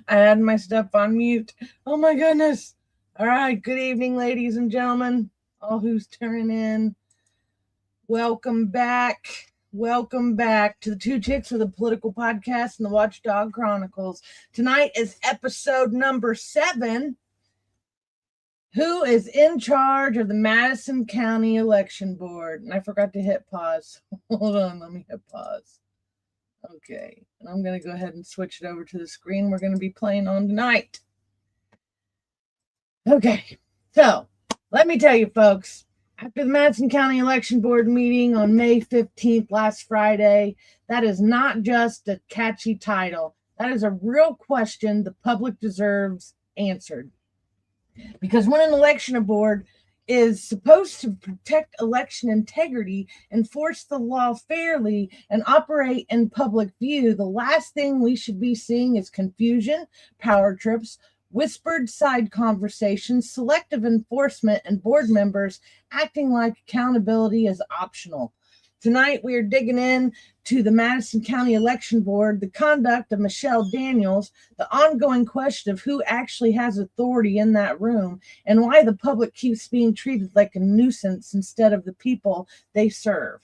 I had my stuff on mute. Oh my goodness. All right. Good evening, ladies and gentlemen, all who's tuning in. Welcome back. Welcome back to the Two Chics of the Political Podcast and the Watchdog Chronicles. Tonight is episode number 7. Who is in charge of the Madison County Election Board? And I forgot to hit pause. Hold on. Let me hit pause. Okay, and I'm going to go ahead and switch it over to the screen we're going to be playing on tonight. Okay, so let me tell you, folks, after the Madison County Election Board meeting on May 15th, last Friday, that is not just a catchy title. That is a real question the public deserves answered. Because when an election board is supposed to protect election integrity, enforce the law fairly, and operate in public view, the last thing we should be seeing is confusion, power trips, whispered side conversations, selective enforcement, and board members acting like accountability is optional. Tonight, we are digging in to the Madison County Election Board, the conduct of Michelle Daniels, the ongoing question of who actually has authority in that room, and why the public keeps being treated like a nuisance instead of the people they serve.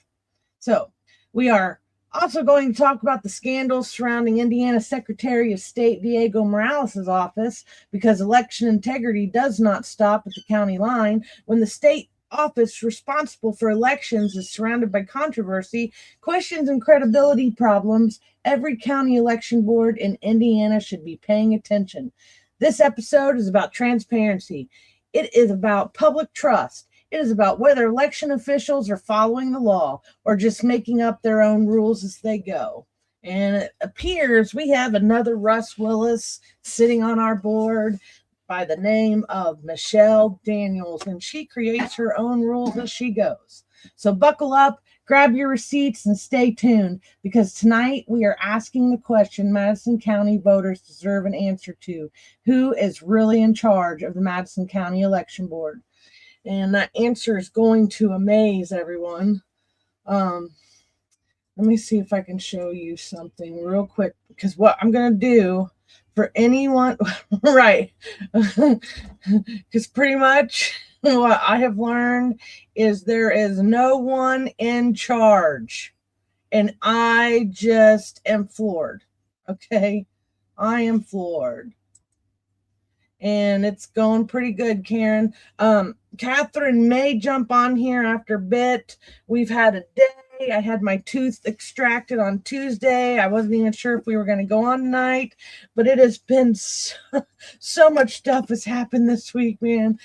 So, we are also going to talk about the scandals surrounding Indiana Secretary of State Diego Morales' office, because election integrity does not stop at the county line. When the state office responsible for elections is surrounded by controversy, questions, and credibility problems, every county election board in Indiana should be paying attention. This episode is about transparency. It is about public trust. It is about whether election officials are following the law or just making up their own rules as they go. And it appears we have another Russ Willis sitting on our board by the name of Michelle Daniels, and she creates her own rules as she goes. So buckle up, grab your receipts, and stay tuned, because tonight we are asking the question Madison County voters deserve an answer to: who is really in charge of the Madison County Election Board? And that answer is going to amaze everyone. Let me see if I can show you something real quick, because what I'm going to do for anyone, right, because pretty much what I have learned is there is no one in charge, and I just am floored. Okay, I am floored. And it's going pretty good, Karen. Catherine may jump on here after a bit. We've had a day. I had my tooth extracted on Tuesday. I wasn't even sure if we were going to go on tonight, but it has been so much stuff has happened this week, man.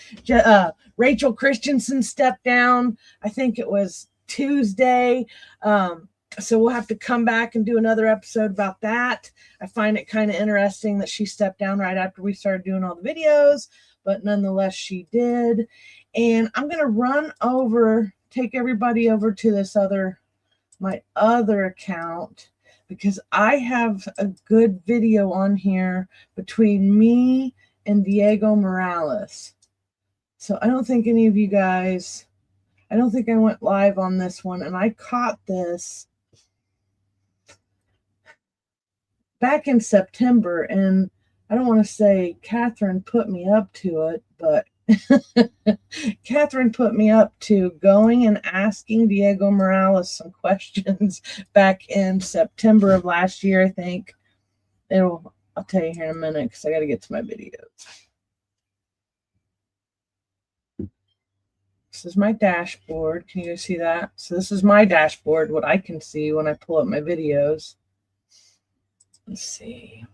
Rachel Christensen stepped down. I think it was Tuesday. So we'll have to come back and do another episode about that. I find it kind of interesting that she stepped down right after we started doing all the videos, but nonetheless, she did. And I'm going to take everybody over to my other account, because I have a good video on here between me and Diego Morales. So I don't think any of you guys, I don't think I went live on this one, and I caught this back in September, and I don't want to say Catherine put me up to it, but Catherine put me up to going and asking Diego Morales some questions back in September of last year, I think. I'll tell you here in a minute, because I got to get to my videos. This is my dashboard. Can you guys see that? So this is my dashboard, what I can see when I pull up my videos. Let's see.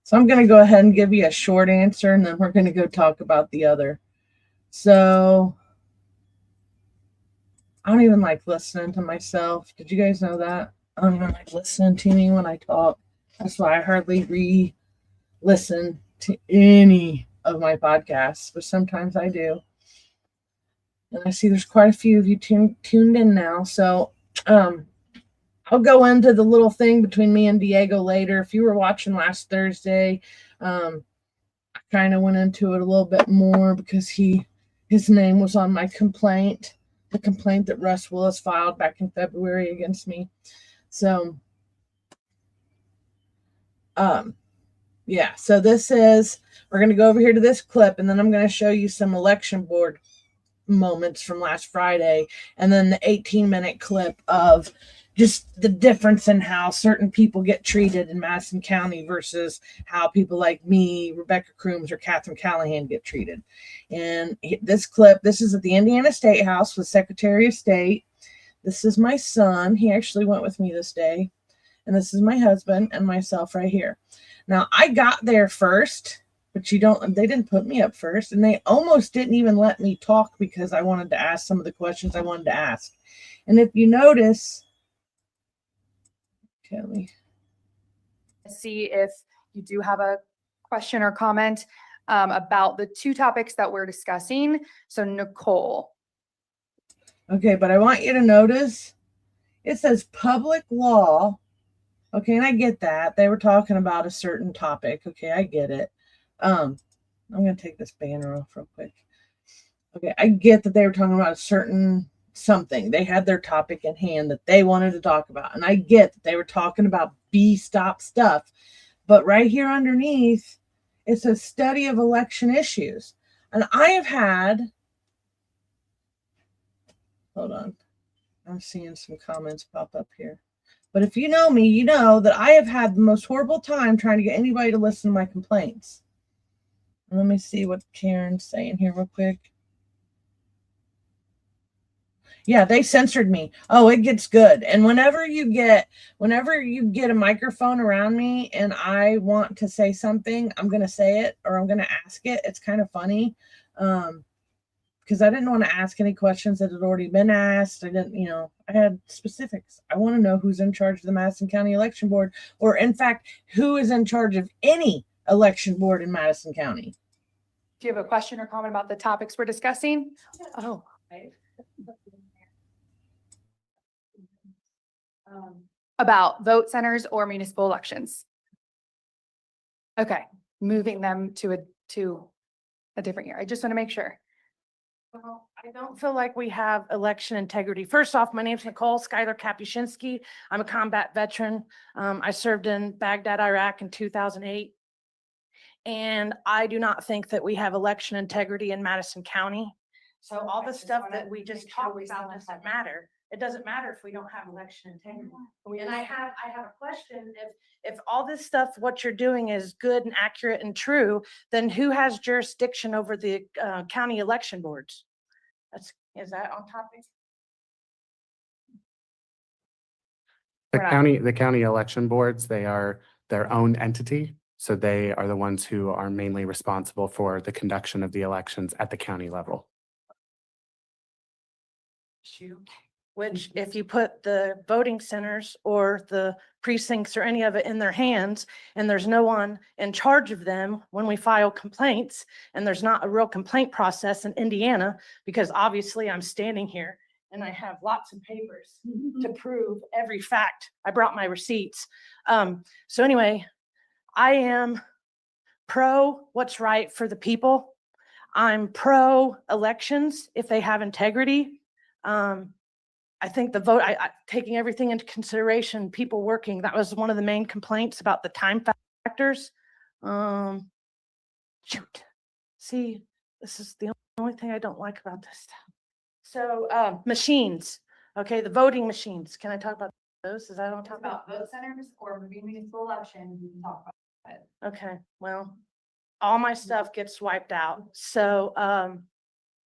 So I'm going to go ahead and give you a short answer, and then we're going to go talk about the other. So I don't even like listening to myself. Did you guys know that? I don't even like listening to me when I talk. That's why I hardly re-listen to any of my podcasts, but sometimes I do. And I see there's quite a few of you tuned in now. So I'll go into the little thing between me and Diego later. If you were watching last Thursday, I kind of went into it a little bit more because his name was on my complaint, the complaint that Russ Willis filed back in February against me. So, yeah, so we're going to go over here to this clip, and then I'm going to show you some election board moments from last Friday, and then the 18-minute clip of just the difference in how certain people get treated in Madison County versus how people like me, Rebecca Crooms, or Catherine Callahan get treated. And this clip, this is at the Indiana State House with Secretary of State. This is my son. He actually went with me this day. And this is my husband and myself right here. Now, I got there first, but they didn't put me up first, and they almost didn't even let me talk because I wanted to ask some of the questions I wanted to ask. And if you notice, Kelly, see if you do have a question or comment about the two topics that we're discussing. So Nicole. Okay, but I want you to notice it says public law. Okay, and I get that. They were talking about a certain topic. Okay, I get it. I'm going to take this banner off real quick. Okay, I get that they were talking about a certain something. They had their topic in hand that they wanted to talk about. And I get that they were talking about B-stop stuff. But right here underneath, it's a study of election issues. And I have had, hold on, I'm seeing some comments pop up here. But if you know me, you know that I have had the most horrible time trying to get anybody to listen to my complaints. And let me see what Karen's saying here real quick. Yeah, they censored me. Oh, it gets good. And whenever you get a microphone around me and I want to say something, I'm going to say it or I'm going to ask it. It's kind of funny. Because I didn't want to ask any questions that had already been asked. I didn't, I had specifics. I want to know who's in charge of the Madison County Election Board, or in fact, who is in charge of any election board in Madison County. Do you have a question or comment about the topics we're discussing? Oh, right. About vote centers or municipal elections. Okay, moving them to a different year. I just want to make sure. Well, I don't feel like we have election integrity. First off, my name is Nicole Skylar Kapuscinski. I'm a combat veteran. I served in Baghdad, Iraq in 2008. And I do not think that we have election integrity in Madison County. So all the stuff that we just talked about doesn't matter. It doesn't matter if we don't have election integrity. And I have a question. If all this stuff, what you're doing is good and accurate and true, then who has jurisdiction over the county election boards? Is that on topic? The county election boards, they are their own entity. So they are the ones who are mainly responsible for the conduction of the elections at the county level. Which if you put the voting centers or the precincts or any of it in their hands, and there's no one in charge of them when we file complaints, and there's not a real complaint process in Indiana, because obviously I'm standing here and I have lots of papers to prove every fact. I brought my receipts. So anyway, I am pro what's right for the people. I'm pro elections if they have integrity. I think the vote, taking everything into consideration, people working, that was one of the main complaints about the time factors. Shoot. See, this is the only thing I don't like about this stuff. So machines, okay, the voting machines. Can I talk about those? Is that what I'm talking about? Vote centers or municipal elections, we can talk about it. Okay, well, all my stuff gets wiped out. So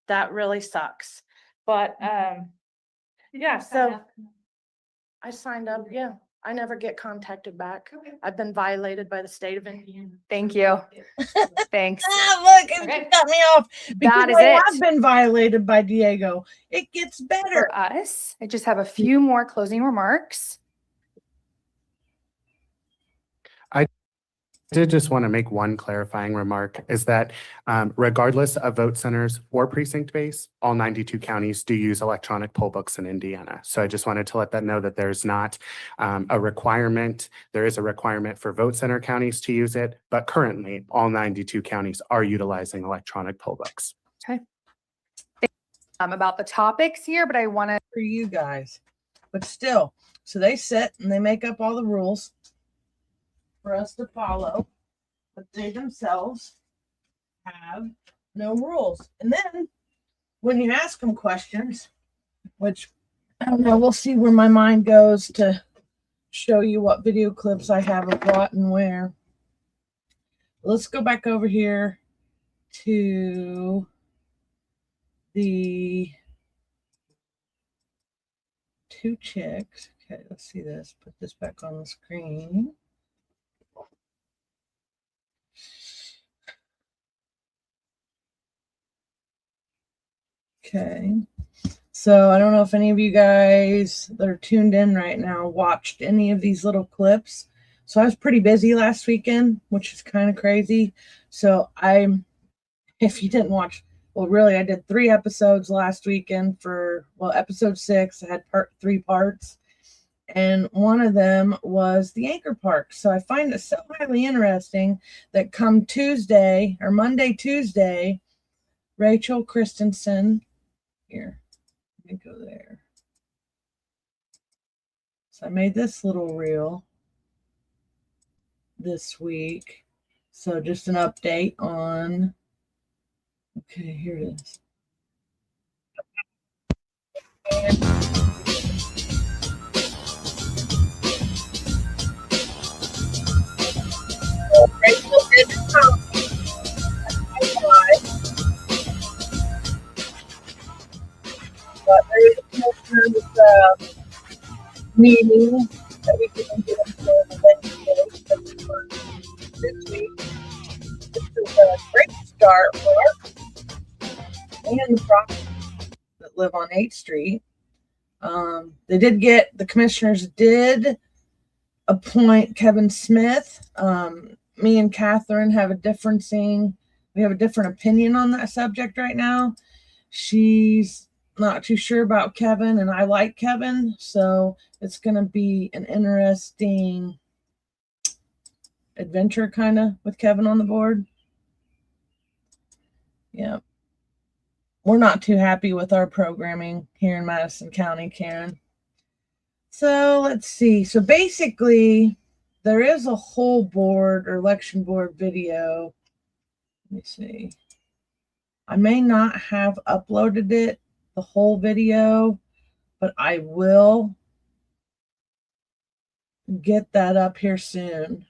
that really sucks. But yeah, so I signed up. Yeah, I never get contacted back. Okay. I've been violated by the state of Indiana. Thank you. Thanks. Look, it Okay. cut me off. Because That is I it. have been violated by Diego. It gets better. For us, I just have a few more closing remarks. I did just want to make one clarifying remark is that regardless of vote centers or precinct base, all 92 counties do use electronic poll books in Indiana. So I just wanted to let that know that there's not a requirement. There is a requirement for vote center counties to use it, but currently all 92 counties are utilizing electronic poll books. About the topics here, but I want to. For you guys. But still, so they sit and they make up all the rules for us to follow, but they themselves have no rules. And then when you ask them questions, which I don't know, we'll see where my mind goes to show you what video clips I have of what and where. Let's go back over here to the two Chics. Okay, let's see this. Put this back on the screen. Okay. So I don't know if any of you guys that are tuned in right now watched any of these little clips. So I was pretty busy last weekend, which is kind of crazy. So if you didn't watch, well, really, I did 3 episodes last weekend for, well, episode 6. I had 3 parts. And one of them was the Anchor Park. So I find it so highly interesting that come Tuesday or Monday, Tuesday, Rachel Christensen, here, let me go there. So I made this little reel this week. So just an update on, okay, here it is. Rachel did come. But there is a commissioner's meeting that we didn't get until Wednesday this week. This is a great start for us and the properties that live on 8th Street. The commissioners did appoint Kevin Smith. Me and Catherine have a different opinion on that subject right now. She's not too sure about Kevin, and I like Kevin, so it's going to be an interesting adventure kind of with Kevin on the board. Yeah. We're not too happy with our programming here in Madison County, Karen. So let's see. So basically, there is a whole board or election board video. Let me see. I may not have uploaded it, the whole video, but I will get that up here soon.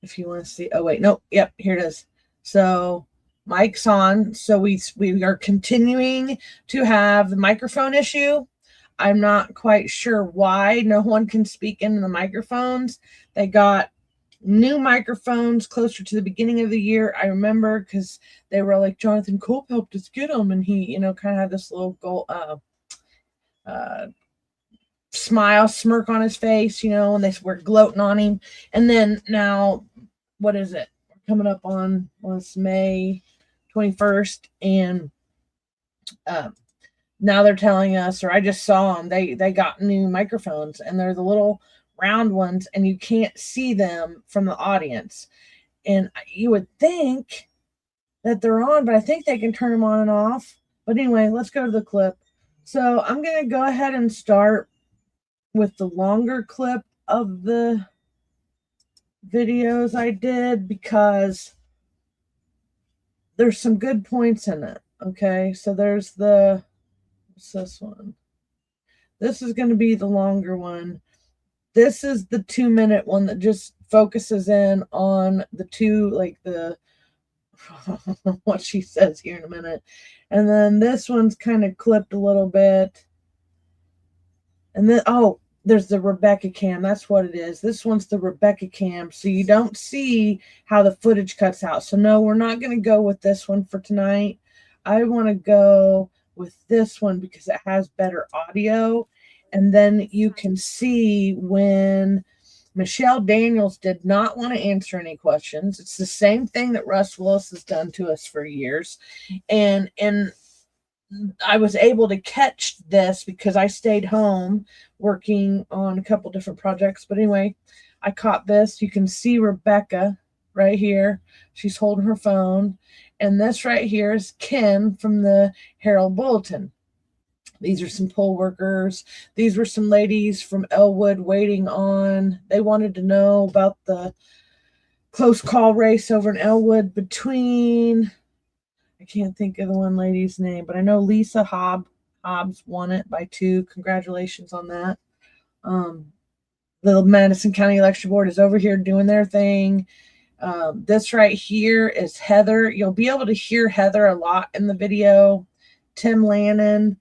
If you want to see. Oh, wait. Nope. Yep. Here it is. So mics on. So we are continuing to have the microphone issue. I'm not quite sure why no one can speak into the microphones. They got new microphones closer to the beginning of the year. I remember because they were like, Jonathan Culp helped us get them, and he, you know, kind of had this little smile, smirk on his face, you know, and they were gloating on him. And then now, what is it? Coming up on May 21st, and now they're telling us, or I just saw them, they got new microphones, and they're the little round ones, and you can't see them from the audience. And you would think that they're on, but I think they can turn them on and off. But anyway, let's go to the clip. So I'm going to go ahead and start with the longer clip of the videos I did, because there's some good points in it. Okay, so there's what's this one? This is going to be the longer one. This is the 2-minute one that just focuses in on the two, like the what she says here in a minute. And then this one's kind of clipped a little bit. And then, oh, there's the Rebecca cam. That's what it is. This one's the Rebecca cam. So you don't see how the footage cuts out. So no, we're not going to go with this one for tonight. I want to go with this one because it has better audio. And then you can see when Michelle Daniels did not want to answer any questions. It's the same thing that Russ Willis has done to us for years. And I was able to catch this because I stayed home working on a couple different projects. But anyway, I caught this. You can see Rebecca right here. She's holding her phone. And this right here is Ken from the Herald Bulletin. These are some poll workers. These were some ladies from Elwood waiting on. They wanted to know about the close call race over in Elwood between, I can't think of the one lady's name, but I know Lisa Hobbs won it by 2. Congratulations on that. The Madison County Election Board is over here doing their thing. This right here is Heather. You'll be able to hear Heather a lot in the video. Tim Lannon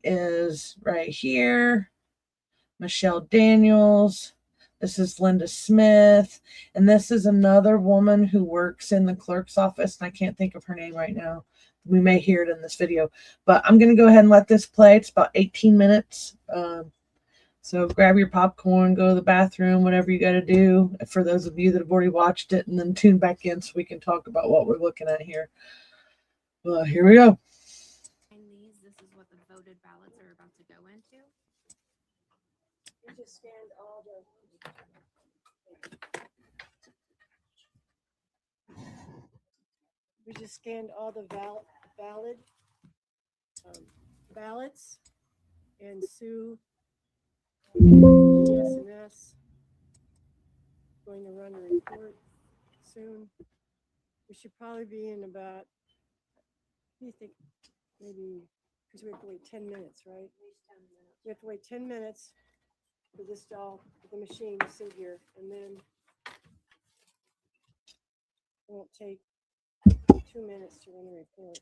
is right here. Michelle Daniels. This is Linda Smith. And this is another woman who works in the clerk's office. And I can't think of her name right now. We may hear it in this video. But I'm going to go ahead and let this play. It's about 18 minutes. So grab your popcorn, go to the bathroom, whatever you got to do. For those of you that have already watched it, and then tune back in so we can talk about what we're looking at here. Well, here we go. This is what the voted ballots are about to go into. We just scanned all the valid ballots, and Sue S&S going to run a report soon. We should probably be in about, what do you think, maybe, because we have to wait 10 minutes, right? We have to wait 10 minutes for this doll, for the machine to sit here, and then it won't take 2 minutes to run the report.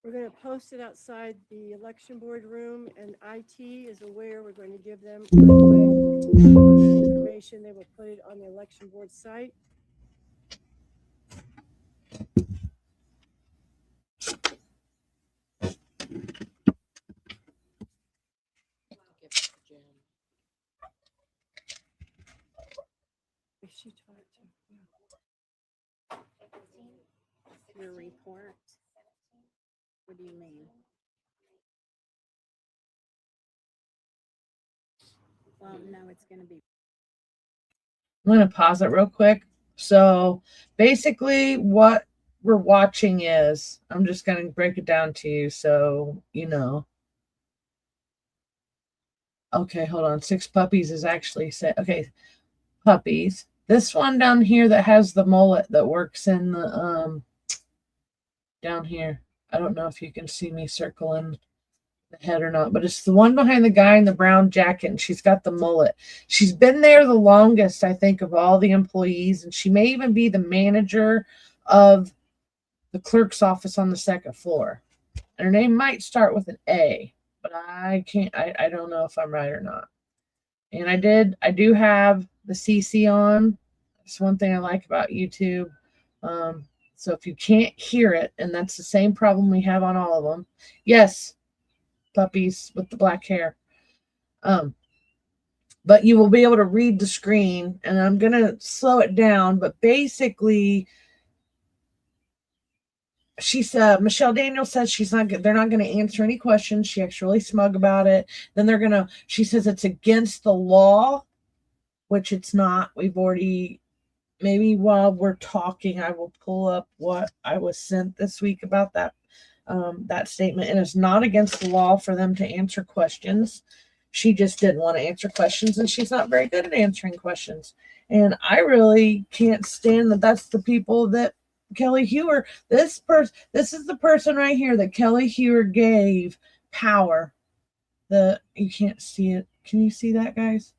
We're going to post it outside the election board room, and IT is aware. We're going to give them information. They will put it on the election board site. If she talked to Your report. What do you mean? Well, no, it's going to be. I'm going to pause it real quick. So basically what we're watching is, I'm just going to break it down to you so you know. Okay, hold on. 6 puppies is actually set. Okay, puppies. This one down here that has the mullet that works in the down here. I don't know if you can see me circling the head or not, but it's the one behind the guy in the brown jacket, and she's got the mullet. She's been there the longest, I think, of all the employees, and she may even be the manager of the clerk's office on the second floor. And her name might start with an A, but I don't know if I'm right or not. And I do have the CC on. That's one thing I like about YouTube. So if you can't hear it, and that's the same problem we have on all of them. Yes, puppies with the black hair. But you will be able to read the screen, and I'm going to slow it down, but basically Michelle Daniels says they're not going to answer any questions. She acts really smug about it. Then she says it's against the law, which it's not. Maybe while we're talking, I will pull up what I was sent this week about that statement. And it's not against the law for them to answer questions. She just didn't want to answer questions, and she's not very good at answering questions. And I really can't stand that. That's the people that Kelly Hewer, this is the person right here that Kelly Hewer gave power. You can't see it. Can you see that, guys?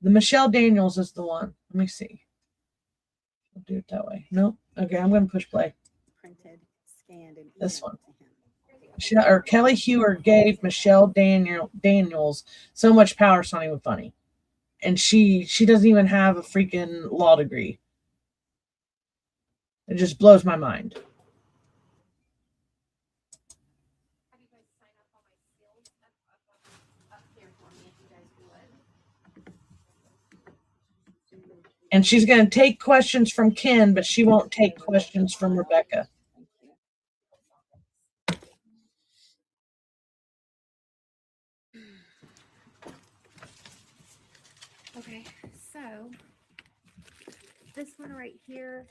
The Michelle Daniels is the one. Let me see. I'll do it that way. Nope. Okay, I'm going to push play. Printed, scanned, and This emailed one. to him. Kelly Hewer gave Michelle Daniels so much power, it's not even funny. And she doesn't even have a freaking law degree. It just blows my mind. Have you guys sign up on my skills up here for me if you guys would. And she's going to take questions from Ken, but she won't take questions from Rebecca. Okay, so this one right here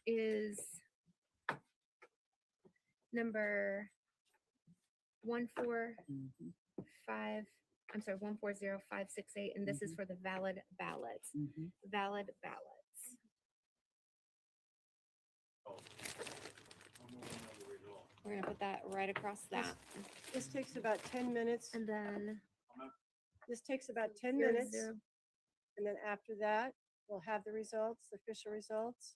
is number 140568, and this is for the valid ballots. Valid ballots. We're gonna put that right across that, This takes about 10 minutes. and then This takes about 10 zero, minutes. zero. And then after that, we'll have the results, the official results.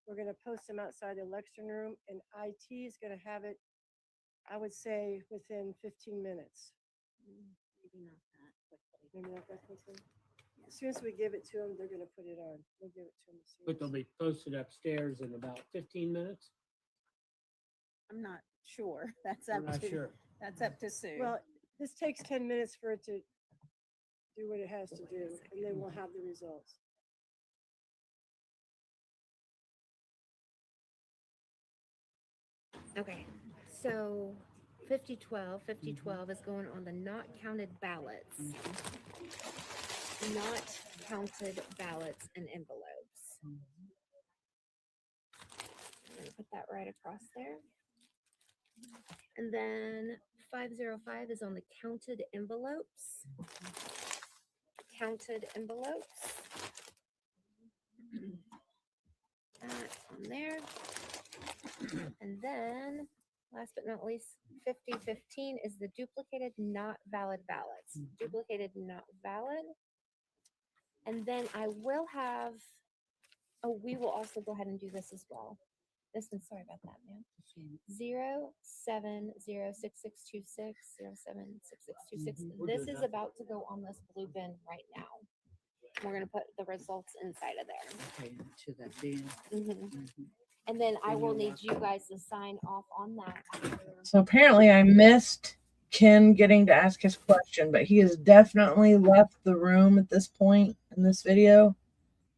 We're going to post them outside the election room, and IT is going to have it, I would say, within 15 minutes. Maybe not that quickly. Maybe not that quickly. As soon as we give it to them, they're going to put it on. We'll give it to them. But they'll be posted upstairs in about 15 minutes? I'm not sure. That's I'm up not to, sure. that's up to Sue. Well, this takes 10 minutes for it to do what it has to do, and then we'll have the results. Okay, so 5012 is going on the not counted ballots. Not counted ballots and envelopes. I'm gonna put that right across there. And then 505 is on the counted envelopes. Counted envelopes. That's on there. And then, last but not least, 5015 is the duplicated not valid ballots. Duplicated not valid. And then I will have, we will also go ahead and do this as well. This one, sorry about that, man. 07066626076626. This is about to go on this blue bin right now. We're gonna put the results inside of there. Okay, to that bin. And then I will need you guys to sign off on that. So apparently I missed Ken getting to ask his question, but he has definitely left the room at this point in this video.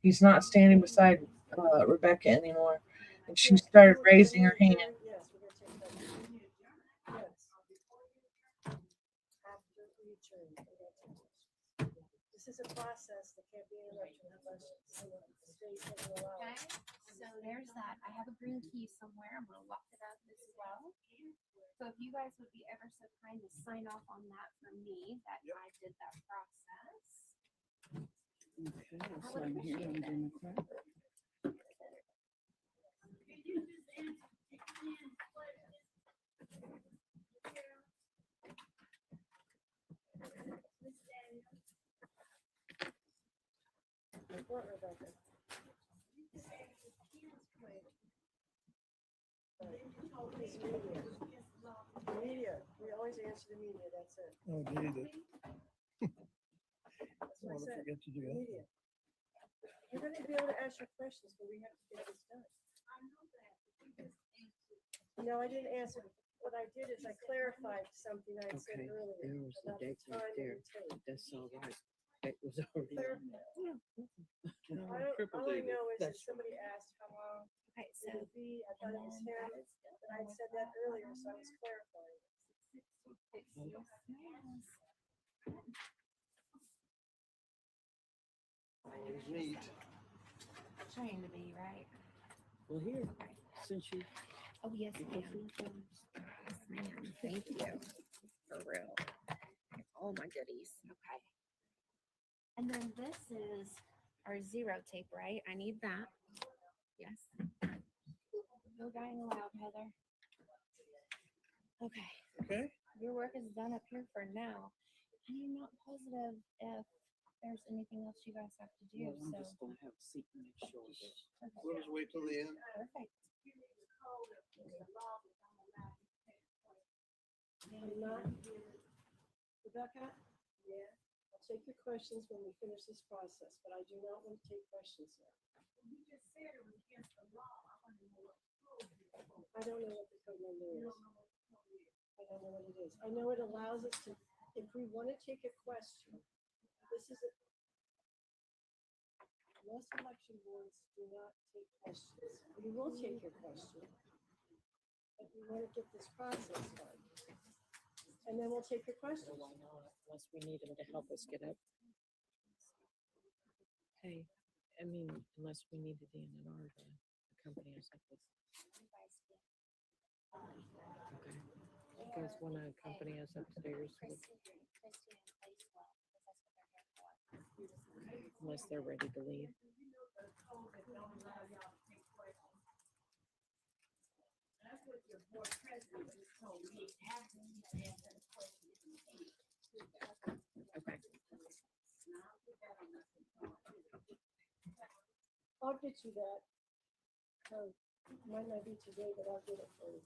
He's not standing beside Rebecca anymore. And she started raising her hand. Yes, we're going to take that. Yes. After we adjourn, we're gonna take questions. This is a process that can't be interrupted unless the state will allow it. So there's that. I have a green key somewhere. I'm gonna lock it up as well. So if you guys would be ever so kind to sign off on that for me, that I did that process. Okay, so I'm here on Democrat. second. Media, we always answer the media, that's it. Oh, did it? That's what I I said. forget to do that. Media. You're gonna be able to ask your questions, but we have to get this done. No, I didn't answer. What I did is I clarified something I had said Okay, earlier. there was the about the date right time there. and the tape. That's all right. It was already. All I know is that somebody asked how long Okay, it so would be. I thought it was him, but I said that earlier, so I was clarifying. Neat. trying to be right. Well, here, since you. Oh, yes, ma'am. Yes, ma'am. Thank you. For real. All my goodies. Okay. And then this is our zero tape, right? I need that. Yes. No dying allowed, Heather. Okay. Okay. Your work is done up here for now. And I'm not positive if there's anything else you guys have to do, Well, I'm so. just gonna have a seat and make sure that. We'll just wait till the end. Perfect. I'm not, Rebecca? Yeah. I'll take your questions when we finish this process, but I do not want to take questions now. I don't know what the code number is. I don't know what it is. I know it allows us to, if we want to take a question, this is a, most election boards do not take questions. We will take your question. But we want to get this process done. And then we'll take your questions. Why not, unless we need them to help us get up. Hey, I mean, unless we need the DNR to accompany us up with. Okay. You guys wanna accompany us upstairs? Unless they're ready to leave. Okay. I'll get you that. Might not be today, but I'll get it for you.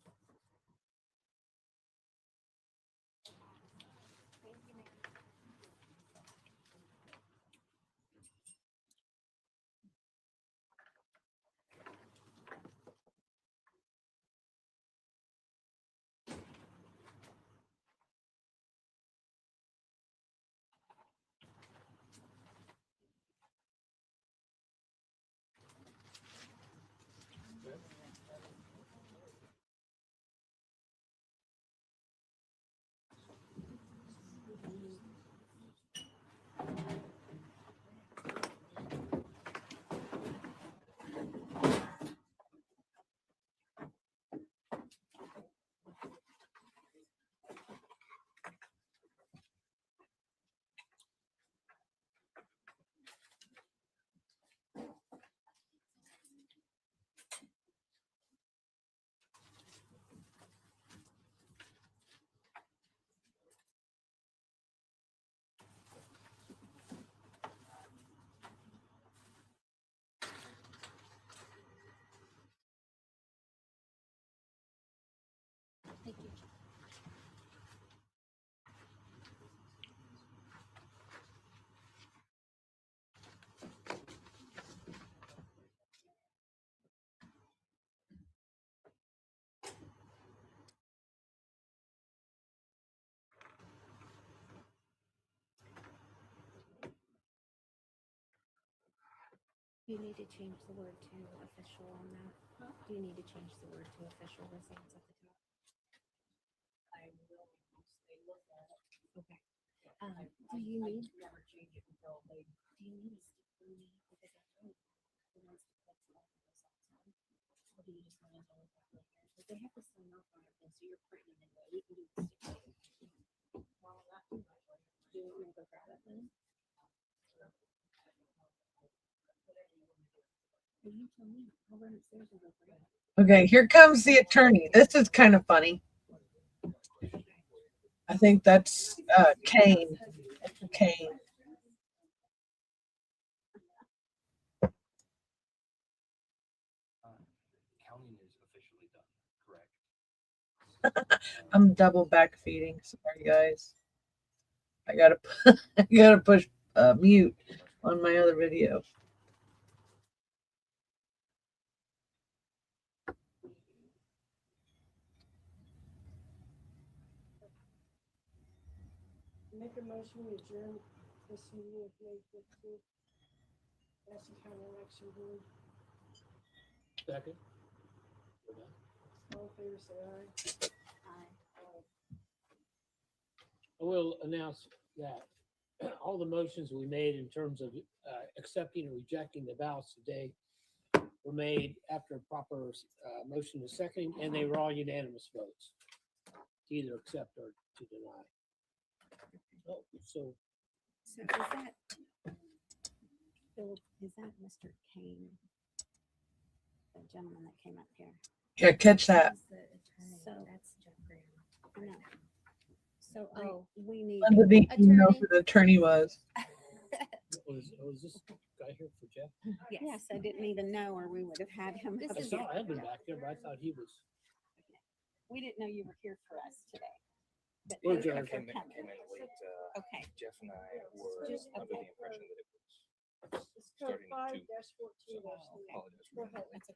Thank you. Do you need to change the word to official on that? Do you need to change the word to official results at the top? I will, once they look at it. Okay. Do you need, Never change it until they. do you need a stick from me? Because I don't. Who wants to put all the results on? Or do you just want to know that later? But they have to sign off on it, so you're printing it anyway. We can do the stick. Well, not too much. Do you want me to go grab it then? Well, you tell me. I'll run upstairs and go grab it. Okay, here comes the attorney. This is kind of funny. I think that's Kane. Kane. I'm double back feeding. Sorry, guys. I gotta I gotta push mute on my other video. Make a motion to adjourn this meeting of May 15th. Madison County Election Board. Second. All in favor, say aye. I will announce that all the motions we made in terms of accepting or rejecting the ballots today were made after a proper motion to second, and they were all unanimous votes to either accept or to deny. So So is that Mr. Kane? The gentleman that came up here. Yeah, catch that. So that's Jeff Graham. I know. So, we need. Linda didn't even know Attorney? who the attorney was. was this guy here for Jeff? Yes, I didn't even know, or we would have had him. I saw Evan back there, but I thought he was. We didn't know you were here for us today. But We're thank you adjourned. for coming. Okay. Jeff and I were Just under the impression that it was It's code starting to. 5-14. Apologize for Go that. ahead.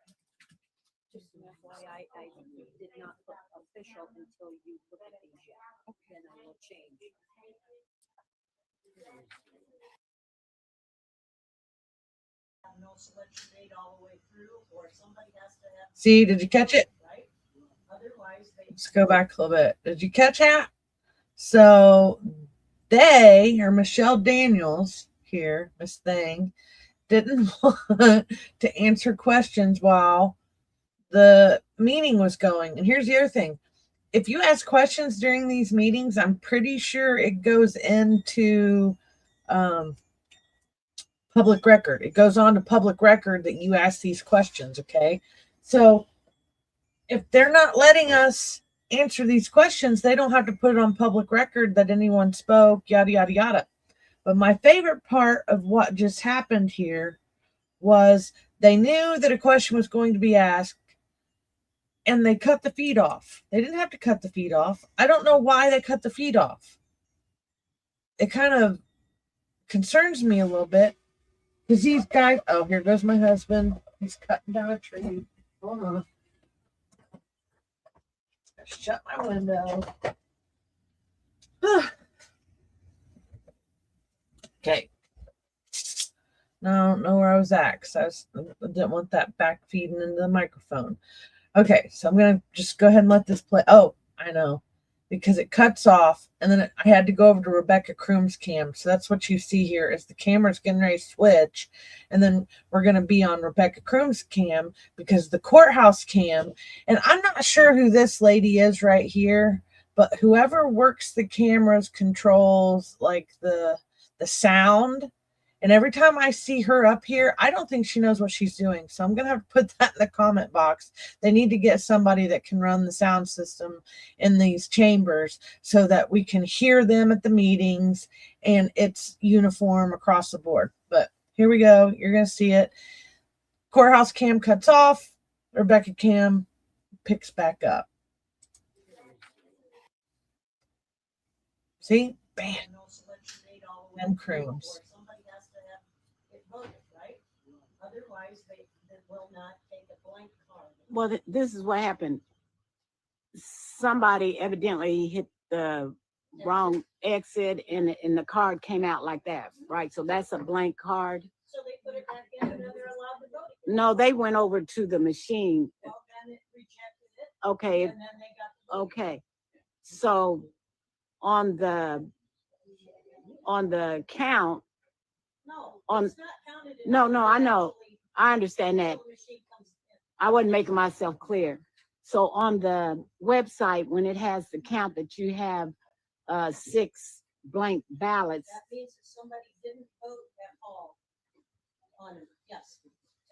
Just an FYI, I did not put official until you look at these yet. Then I will change. No selection made all the way through, or somebody has to have. See, did you catch it? Right? Otherwise, they. Let's go back a little bit. Did you catch that? So they, or Michelle Daniels here, Miss Thing, didn't want to answer questions while the meeting was going. And here's the other thing. If you ask questions during these meetings, I'm pretty sure it goes into public record. It goes on to public record that you ask these questions, okay? So if they're not letting us answer these questions, they don't have to put it on public record that anyone spoke, yada, yada, yada. But my favorite part of what just happened here was they knew that a question was going to be asked and they cut the feed off. They didn't have to cut the feed off. I don't know why they cut the feed off. It kind of concerns me a little bit because these guys, oh, here goes my husband. He's cutting down a tree. Hold on. Shut my window. Okay. Now I don't know where I was at because I didn't want that back feeding into the microphone. Okay, so I'm going to just go ahead and let this play. Oh, I know. Because it cuts off, and then I had to go over to Rebecca Kroom's cam. So that's what you see here is the camera's getting ready to switch, and then we're going to be on Rebecca Kroom's cam because the courthouse cam, and I'm not sure who this lady is right here, but whoever works the cameras controls like the sound. And every time I see her up here, I don't think she knows what she's doing. So I'm going to have to put that in the comment box. They need to get somebody that can run the sound system in these chambers so that we can hear them at the meetings and it's uniform across the board. But here we go. You're going to see it. Courthouse cam cuts off. Rebecca cam picks back up. See? Bam. And Krooms. Otherwise, they will not take a blank card. Well, this is what happened. Somebody evidently hit the wrong exit and the card came out like that, right? So that's a blank card. So they put it back in and then they're allowed to vote. No, they went over to the machine. Well, then it rejected it. Okay, And then they got the vote. okay. So on the count, No, on- it's not counted. no, I know. Actually, I understand that. the machine comes in. I wasn't making myself clear. So on the website, when it has the count that you have 6 blank ballots, That means that somebody didn't vote at all on it, yes.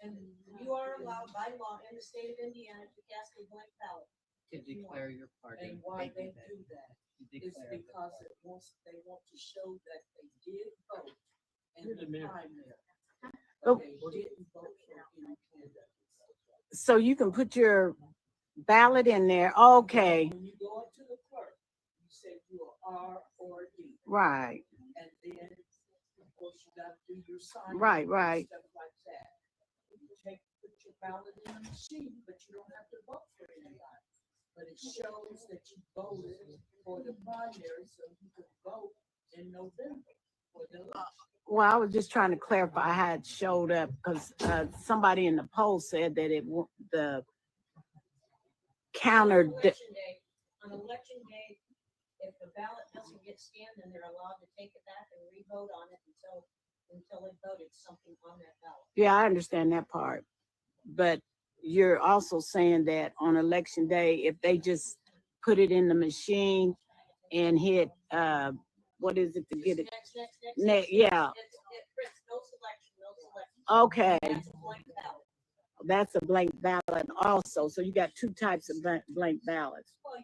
And you are allowed by law in the state of Indiana to cast a blank ballot. To declare your party. And why they that. do that To is declare that. because they want to show that they did vote in You're the the mayor. primary. Oh. But they didn't vote for independents. so you can put your ballot in there. Okay. When you go up to the R or D. Right, And then, of course, you gotta do your sign. Right, right. Stuff like that. You put your ballot in the machine, but you don't have to vote for anybody. But it shows that you voted for the primary, so you could vote in November for the election. well, I was just trying to clarify how it showed up, because somebody in the poll said that the counter, On election day, if the ballot doesn't get scanned, then they're allowed to take it back and re-vote on it until they voted something on that ballot. yeah, I understand that part. But you're also saying that on election day, if they just put it in the machine and hit, what is it to get it? Yeah, It prints no selection, no selection. okay, That's a blank ballot. that's a blank ballot also. So you got two types of blank ballots. Well,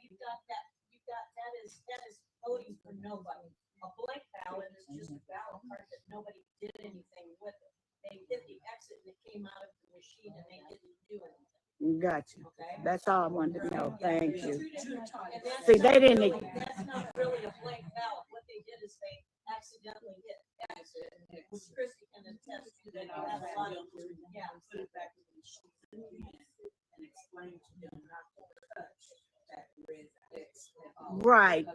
that is voting for nobody. A blank ballot is just a ballot card that nobody did anything with it. They hit the exit and it came out of the machine and they didn't do anything. Gotcha. Okay? That's all I wanted to know. Thank you. And that's See, not they didn't. really- That's not really a blank ballot. What they did is they accidentally hit exit, which Christie can attest to that. You have a lot of, yeah. Put it back in the machine and explain to them not to touch that red X. Right.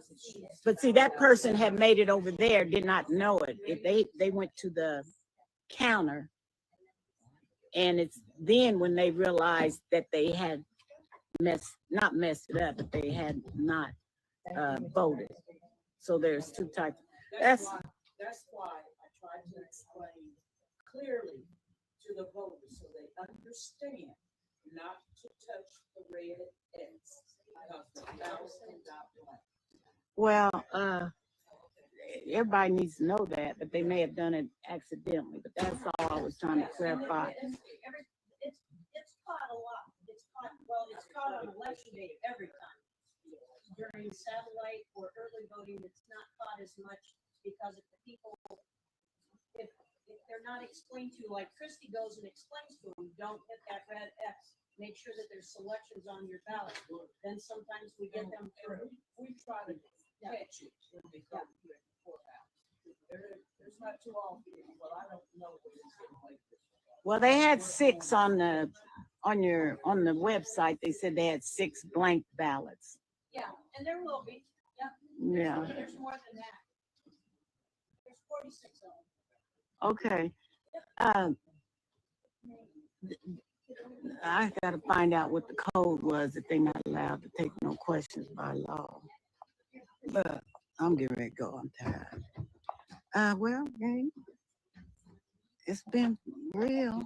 But see, that person had made it over there, did not know it. If they went to the counter, and it's then when they realized that they had not messed it up, but they had not voted. So there's two types. That's why I tried to explain clearly to the voters so they understand not to touch the red X because the ballot got blank. Well, everybody needs to know that, but they may have done it accidentally. But that's all I was trying to clarify. It's caught a lot. It's caught on election day every time. During satellite or early voting, it's not caught as much because if the people, if they're not explained to, like Christie goes and explains to them, don't hit that red X. Make sure that there's selections on your ballot. Then sometimes we get them through. We try to catch it when they come to the courthouse. There's not too often, but I don't know what it's like this. Well, they had 6 on the website. They said they had 6 blank ballots. Yeah, and there will be. Yeah. There's more than that. There's 46 of them. Okay. I gotta find out what the code was that they're not allowed to take no questions by law. But I'm getting ready to go. I'm tired. Well, gang, it's been real.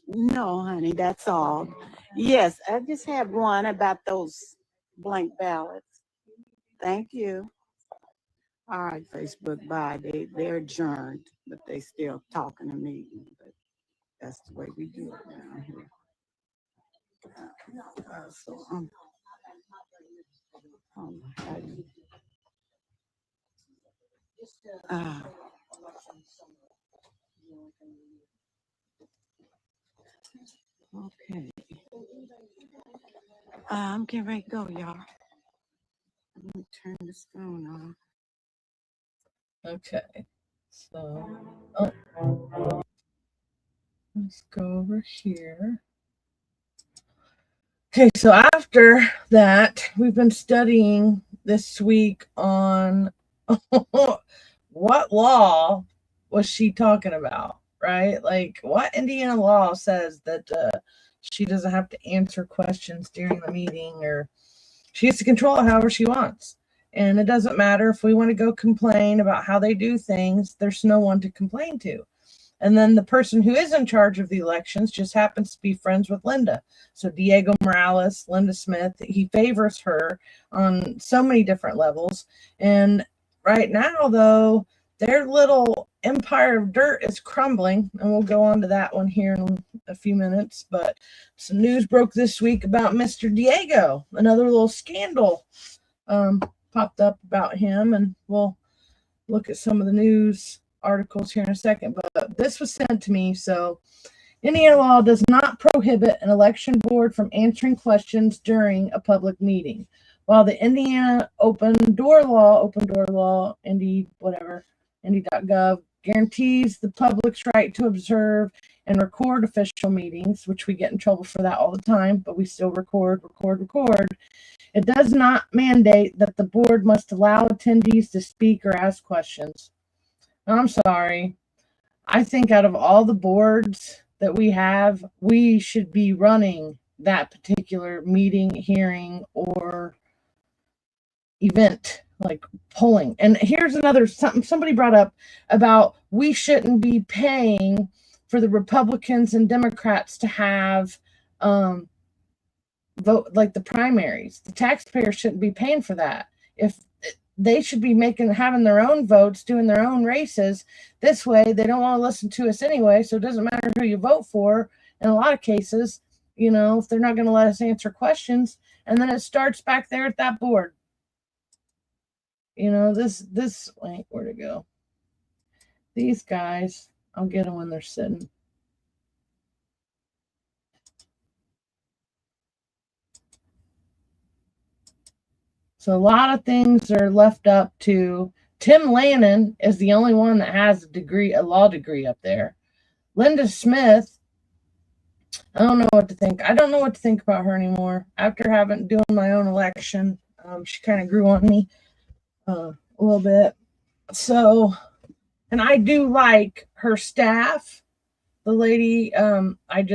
No, honey, that's all. Yes, I just have one about those blank ballots. Thank you. All right, Facebook, bye. They're adjourned, but they still talking to me. But that's the way we do it down here. Okay. I'm getting ready to go, y'all. Let me turn this phone on. Okay, so let's go over here. Okay, so after that, we've been studying this week on what law was she talking about, right? Like, what Indiana law says that she doesn't have to answer questions during the meeting, or she gets to control it however she wants. And it doesn't matter if we want to go complain about how they do things, there's no one to complain to. And then the person who is in charge of the elections just happens to be friends with Linda. So Diego Morales, Linda Smith, he favors her on so many different levels. And right now, though, their little empire of dirt is crumbling. And we'll go on to that one here in a few minutes. But some news broke this week about Mr. Diego. Another little scandal popped up about him. And we'll look at some of the news articles here in a second, but this was sent to me. So Indiana law does not prohibit an election board from answering questions during a public meeting. while the Indiana open door law, Indy, whatever, Indy.gov, guarantees the public's right to observe and record official meetings, which we get in trouble for that all the time, but we still record. It does not mandate that the board must allow attendees to speak or ask questions. I'm sorry. I think out of all the boards that we have, we should be running that particular meeting, hearing, or event, like polling. And here's another something somebody brought up about we shouldn't be paying for the Republicans and Democrats to have vote, like the primaries. The taxpayers shouldn't be paying for that. If they should be having their own votes, doing their own races. This way, they don't want to listen to us anyway, so it doesn't matter who you vote for. In a lot of cases, if they're not going to let us answer questions, and then it starts back there at that board. Wait, where'd it go? These guys, I'll get them when they're sitting. So a lot of things are left up to Tim Lannon is the only one that has a law degree up there. Linda Smith, I don't know what to think. I don't know what to think about her anymore. After doing my own election, she kind of grew on me a little bit. So, and I do like her staff. The lady,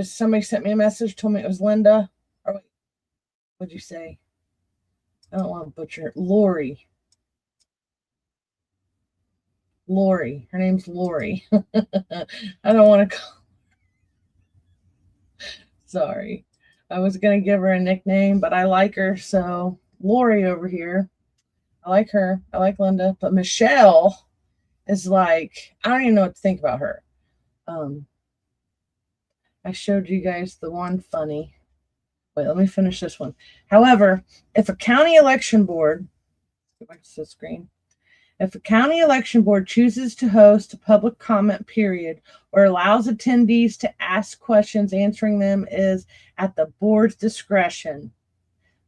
somebody sent me a message, told me it was Linda. Or wait, what'd you say? I don't want to butcher it. Lori. Her name's Lori. I don't want to call. Sorry. I was going to give her a nickname, but I like her. So Lori over here. I like her. I like Linda. But Michelle is like, I don't even know what to think about her. I showed you guys the one funny. Wait, let me finish this one. However, if a county election board, go back to the screen. If a county election board chooses to host a public comment period or allows attendees to ask questions, answering them is at the board's discretion.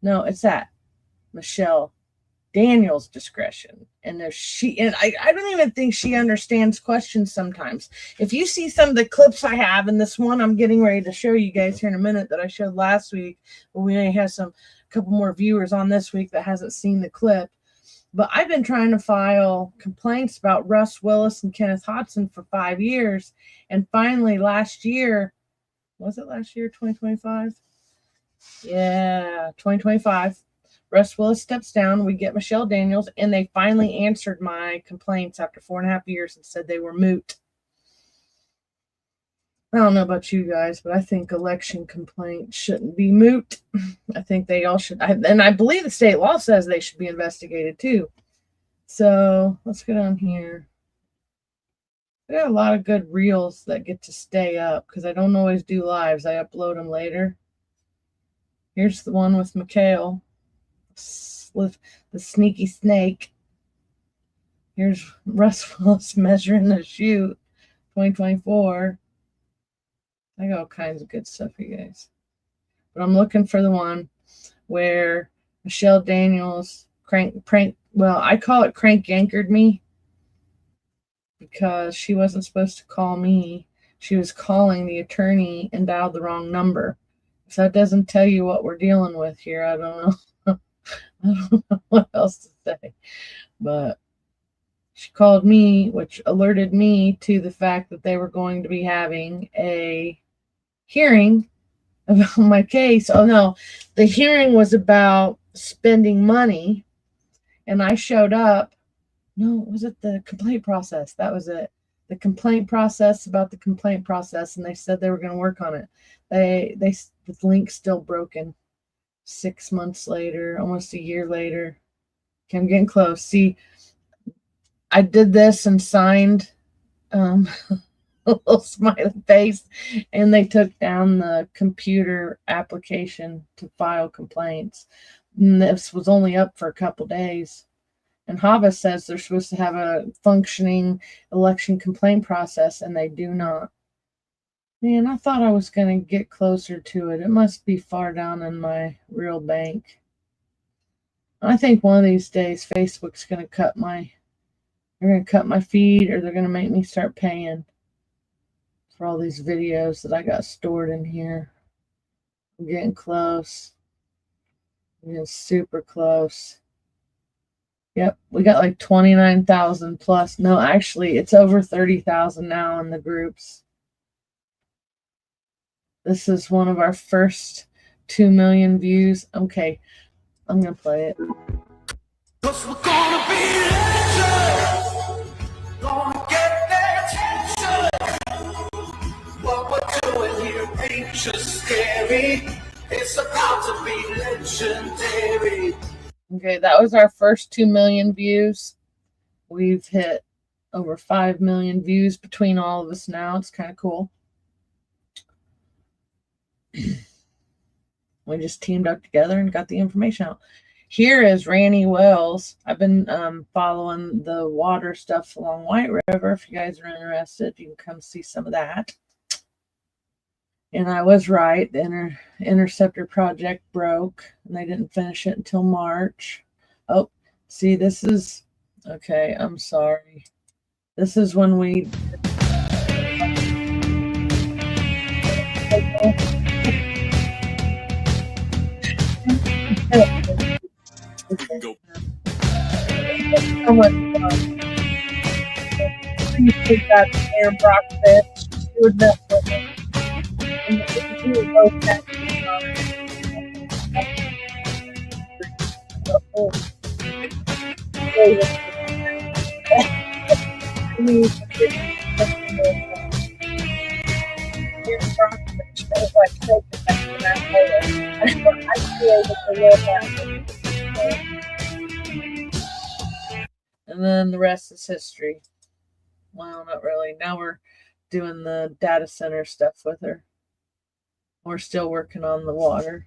No, it's at Michelle Daniels' discretion. And I don't even think she understands questions sometimes. If you see some of the clips I have, and this one I'm getting ready to show you guys here in a minute that I showed last week, but we may have a couple more viewers on this week that hasn't seen the clip. But I've been trying to file complaints about Russ Willis and Kenneth Hodson for 5 years. And finally last year, was it last year, 2025? Yeah, 2025. Russ Willis steps down. We get Michelle Daniels, and they finally answered my complaints after 4.5 years and said they were moot. I don't know about you guys, but I think election complaints shouldn't be moot. I think they all should. And I believe the state law says they should be investigated too. So let's get on here. I got a lot of good reels that get to stay up because I don't always do lives. I upload them later. Here's the one with Mikhail, with the sneaky snake. Here's Russ Willis measuring the shoot, 2024. I got all kinds of good stuff, you guys. But I'm looking for the one where Michelle Daniels I call it crank anchored me because she wasn't supposed to call me. She was calling the attorney and dialed the wrong number. So that doesn't tell you what we're dealing with here. I don't know. I don't know what else to say. But she called me, which alerted me to the fact that they were going to be having a hearing about my case. Oh no, the hearing was about spending money, and I showed up. No, was it the complaint process? That was it. The complaint process about the complaint process, and they said they were going to work on it. The link's still broken. 6 months later, almost a year later. Okay, I'm getting close. See, I did this and signed a little smiley face, and they took down the computer application to file complaints. And this was only up for a couple days. And Hava says they're supposed to have a functioning election complaint process, and they do not. Man, I thought I was going to get closer to it. It must be far down in my real bank. I think one of these days Facebook's gonna cut my feed, or they're gonna make me start paying for all these videos that I got stored in here. I'm getting close. I'm getting super close. Yep, we got like 29,000 plus. No, actually, it's over 30,000 now in the groups. This is one of our first 2 million views. Okay, I'm gonna play it. 'Cause we're gonna be legends, gonna get their attention. What we're doing here ain't just scary, it's about to be legendary. Okay, that was our first 2 million views. We've hit over 5 million views between all of us now. It's kind of cool. We just teamed up together and got the information out. Here is Ranny Wells. I've been following the water stuff along White River. If you guys are interested, you can come see some of that. And I was right. The interceptor project broke, and they didn't finish it until March. Oh, see, this is okay. I'm sorry. This is when we. So much fun. You take that Aaron Brock bitch. You would mess with him. And you would both have and then the rest is history. Well, not really. Now we're doing the data center stuff with her. We're still working on the water.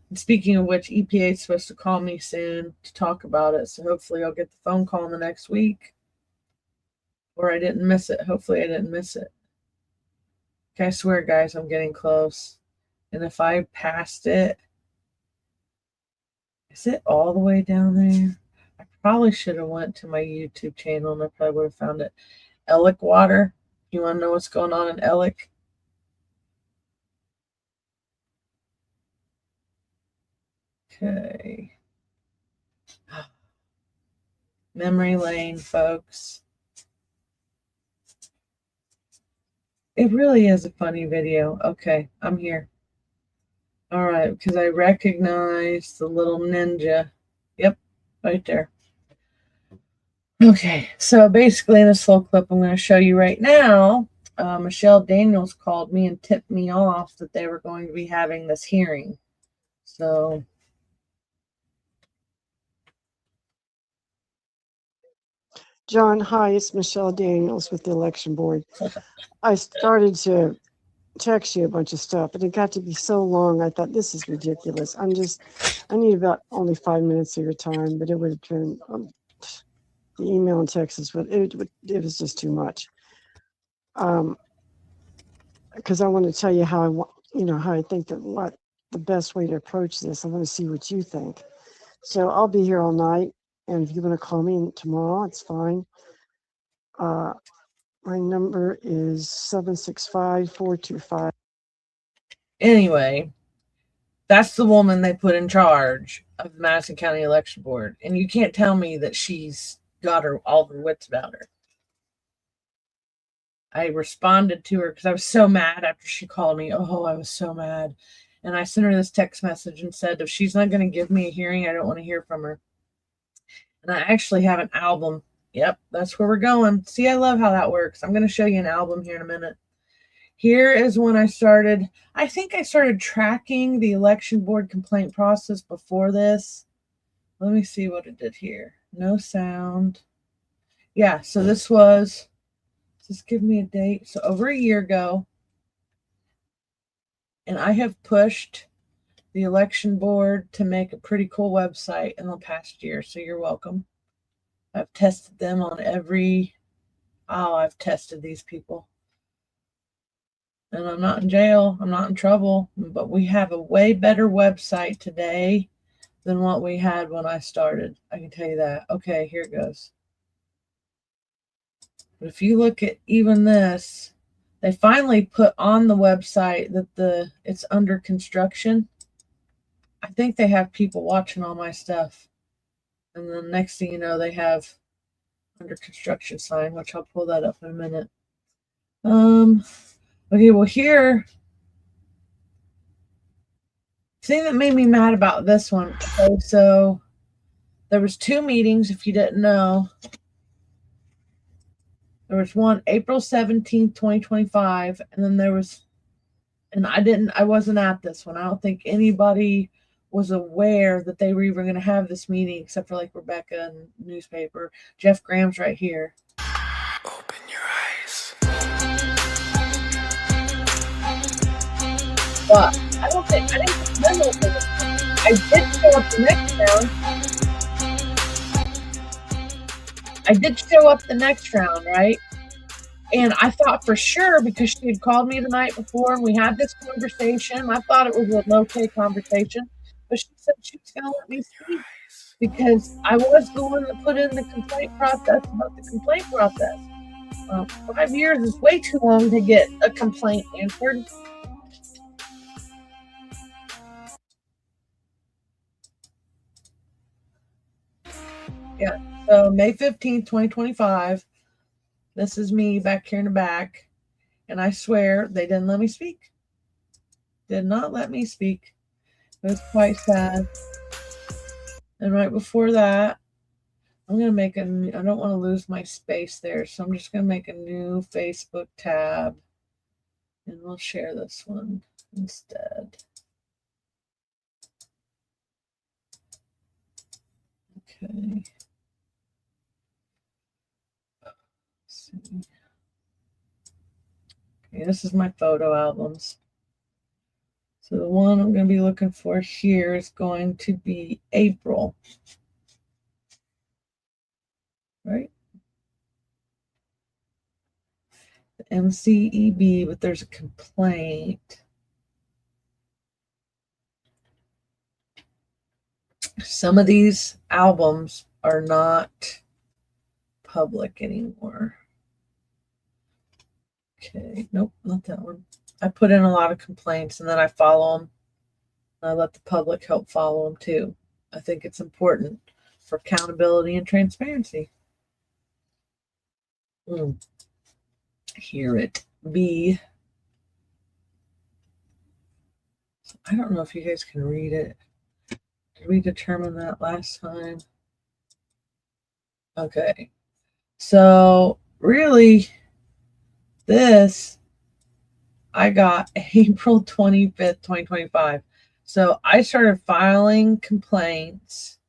And speaking of which, EPA is supposed to call me soon to talk about it. So hopefully I'll get the phone call in the next week. Or I didn't miss it. Hopefully I didn't miss it. Okay, I swear, guys, I'm getting close. And if I passed it, is it all the way down there? I probably should have went to my YouTube channel and I probably would have found it. Ellick water. You want to know what's going on in Ellick? Okay. Memory lane, folks. It really is a funny video. Okay, I'm here. All right, because I recognize the little ninja. Yep, right there. Okay, so basically in this little clip I'm going to show you right now, Michelle Daniels called me and tipped me off that they were going to be having this hearing. So John, hi, it's Michelle Daniels with the Election Board. I started to text you a bunch of stuff, but it got to be so long. I thought, this is ridiculous. I need about only 5 minutes of your time, but it would have been the email and texts, but it was just too much. Because I want to tell you how I want, how I think that what the best way to approach this. I want to see what you think. So I'll be here all night, and if you want to call me tomorrow, it's fine. My number is 765-425. anyway, that's the woman they put in charge of the Madison County Election Board. And you can't tell me that she's got all her wits about her. I responded to her because I was so mad after she called me. Oh, I was so mad. And I sent her this text message and said, if she's not going to give me a hearing, I don't want to hear from her. And I actually have an album. Yep, that's where we're going. See, I love how that works. I'm going to show you an album here in a minute. Here is when I started. I think I started tracking the election board complaint process before this. Let me see what it did here. No sound. Yeah, so this was, just give me a date. So over a year ago. And I have pushed the election board to make a pretty cool website in the past year. So you're welcome. I've tested them on I've tested these people. And I'm not in jail. I'm not in trouble. But we have a way better website today than what we had when I started. I can tell you that. Okay, here it goes. But if you look at even this, they finally put on the website that it's under construction. I think they have people watching all my stuff. And then next thing you know, they have under construction sign, which I'll pull that up in a minute. Okay, well here, thing that made me mad about this one. Okay, so there was 2 meetings, if you didn't know. There was one April 17th, 2025, and then there was, and I wasn't at this one. I don't think anybody was aware that they were even going to have this meeting except for like Rebecca and newspaper. Jeff Graham's right here. Open your eyes. But I didn't remember this. I did show up the next round. I did show up the next round, right? And I thought for sure, because she had called me the night before and we had this conversation, I thought it was an okay conversation, but she said she was going to let me speak because I was the one that put in the complaint process about the complaint process. 5 years is way too long to get a complaint answered. Yeah, so May 15th, 2025. This is me back here in the back. And I swear they didn't let me speak. Did not let me speak. It was quite sad. And right before that, I'm going to make I don't want to lose my space there. So I'm just going to make a new Facebook tab. And we'll share this one instead. Okay. Okay, this is my photo albums. So the one I'm going to be looking for here is going to be April. Right? The M.C.E.B, but there's a complaint. Some of these albums are not public anymore. Okay, nope, not that one. I put in a lot of complaints and then I follow them. I let the public help follow them too. I think it's important for accountability and transparency. Here it be. I don't know if you guys can read it. Did we determine that last time? Okay. So really, this I got April 25th, 2025. So I started filing complaints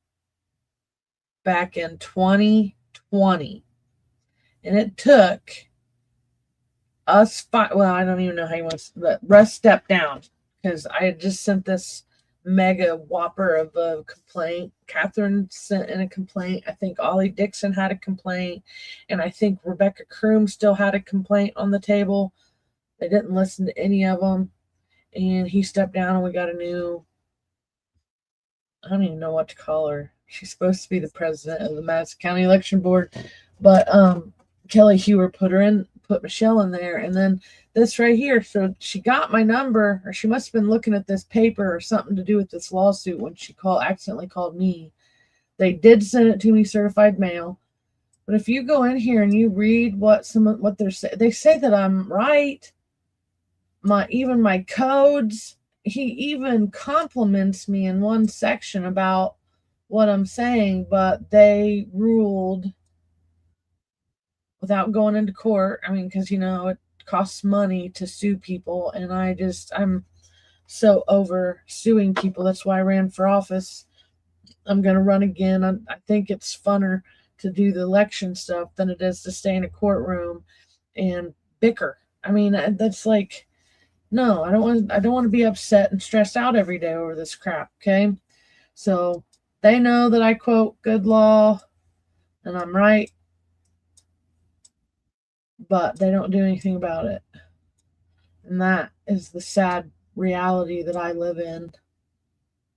back in 2020. And it took us well, I don't even know how you want to, but Russ stepped down because I had just sent this mega whopper of a complaint. Catherine sent in a complaint. I think Ollie Dixon had a complaint. And I think Rebecca Kroom still had a complaint on the table. They didn't listen to any of them. And he stepped down and we got a new, I don't even know what to call her. She's supposed to be the president of the Madison County Election Board. But Kelly Hewer put Michelle in there. And then this right here. So she got my number, or she must have been looking at this paper or something to do with this lawsuit when she accidentally called me. They did send it to me certified mail. But if you go in here and you read what they're saying, they say that I'm right. Even my codes, he even compliments me in one section about what I'm saying, but they ruled without going into court. I mean, because, it costs money to sue people. And I'm so over suing people. That's why I ran for office. I'm going to run again. I think it's funner to do the election stuff than it is to stay in a courtroom and bicker. I mean, that's like, no, I don't want to be upset and stressed out every day over this crap. Okay. So they know that I quote good law and I'm right, but they don't do anything about it. And that is the sad reality that I live in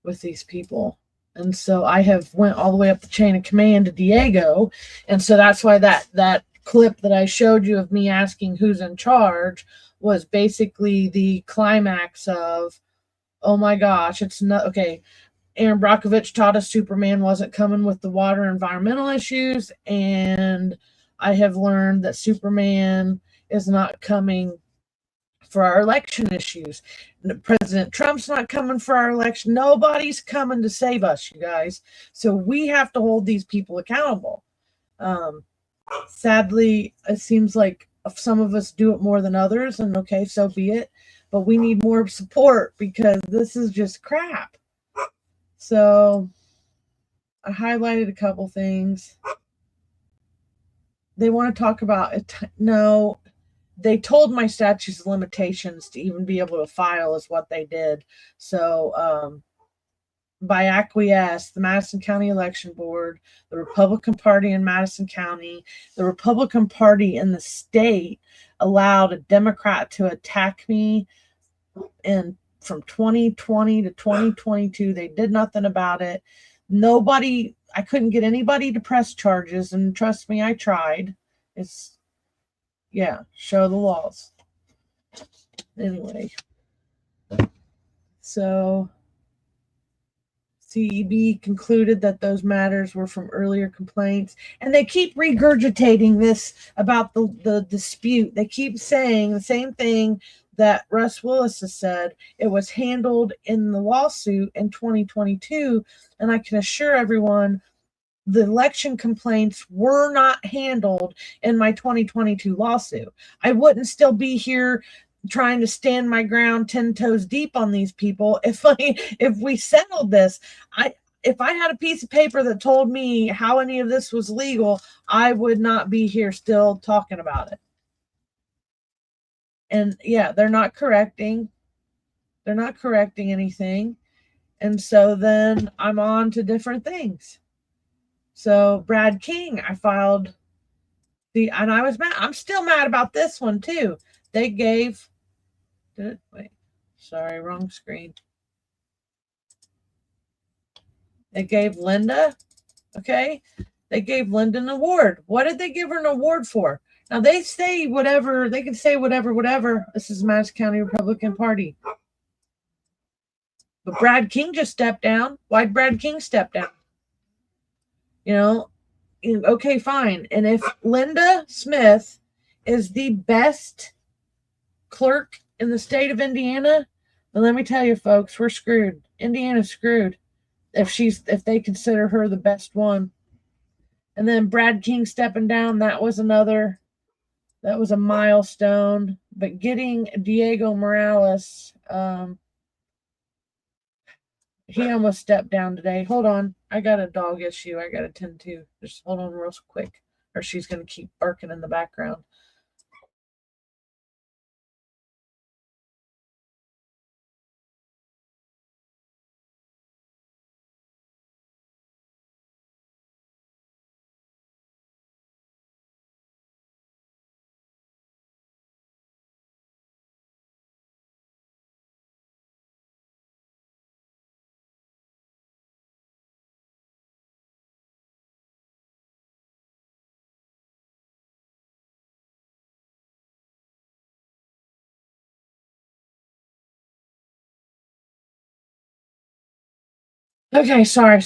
with these people. And so I have went all the way up the chain of command to Diego. And so that's why that clip that I showed you of me asking who's in charge was basically the climax of, oh my gosh, it's not okay. Aaron Brockovich taught us Superman wasn't coming with the water environmental issues. And I have learned that Superman is not coming for our election issues. President Trump's not coming for our election. Nobody's coming to save us, you guys. So we have to hold these people accountable. Sadly, it seems like some of us do it more than others, and okay, so be it. But we need more support because this is just crap. So I highlighted a couple things. They want to talk about it. No, they told my statutes of limitations to even be able to file is what they did. So by acquiesce, the Madison County Election Board, the Republican Party in Madison County, the Republican Party in the state allowed a Democrat to attack me. And from 2020 to 2022, they did nothing about it. Nobody, I couldn't get anybody to press charges. And trust me, I tried. It's, yeah, show the laws. Anyway, so M.C.E.B concluded that those matters were from earlier complaints, and they keep regurgitating this about the dispute. They keep saying the same thing that Russ Willis has said. It was handled in the lawsuit in 2022, and I can assure everyone the election complaints were not handled in my 2022 lawsuit. I wouldn't still be here trying to stand my ground 10 toes deep on these people if we settled this. If I had a piece of paper that told me how any of this was legal, I would not be here still talking about it. And yeah, they're not correcting anything. And so then I'm on to different things. So Brad King, I filed and I was mad. I'm still mad about this one too. They gave, sorry, wrong screen. They gave Linda, okay? They gave Linda an award. What did they give her an award for? Now they say whatever, they can say whatever. This is Madison County Republican Party. But Brad King just stepped down. Why'd Brad King step down? You know, okay, fine. And if Linda Smith is the best clerk in the state of Indiana, then let me tell you, folks, we're screwed. Indiana's screwed if they consider her the best one. And then Brad King stepping down, that was a milestone. But getting Diego Morales, he almost stepped down today. Hold on. I got a dog issue I got to tend to. Just hold on real quick, or she's going to keep barking in the background. Okay, sorry.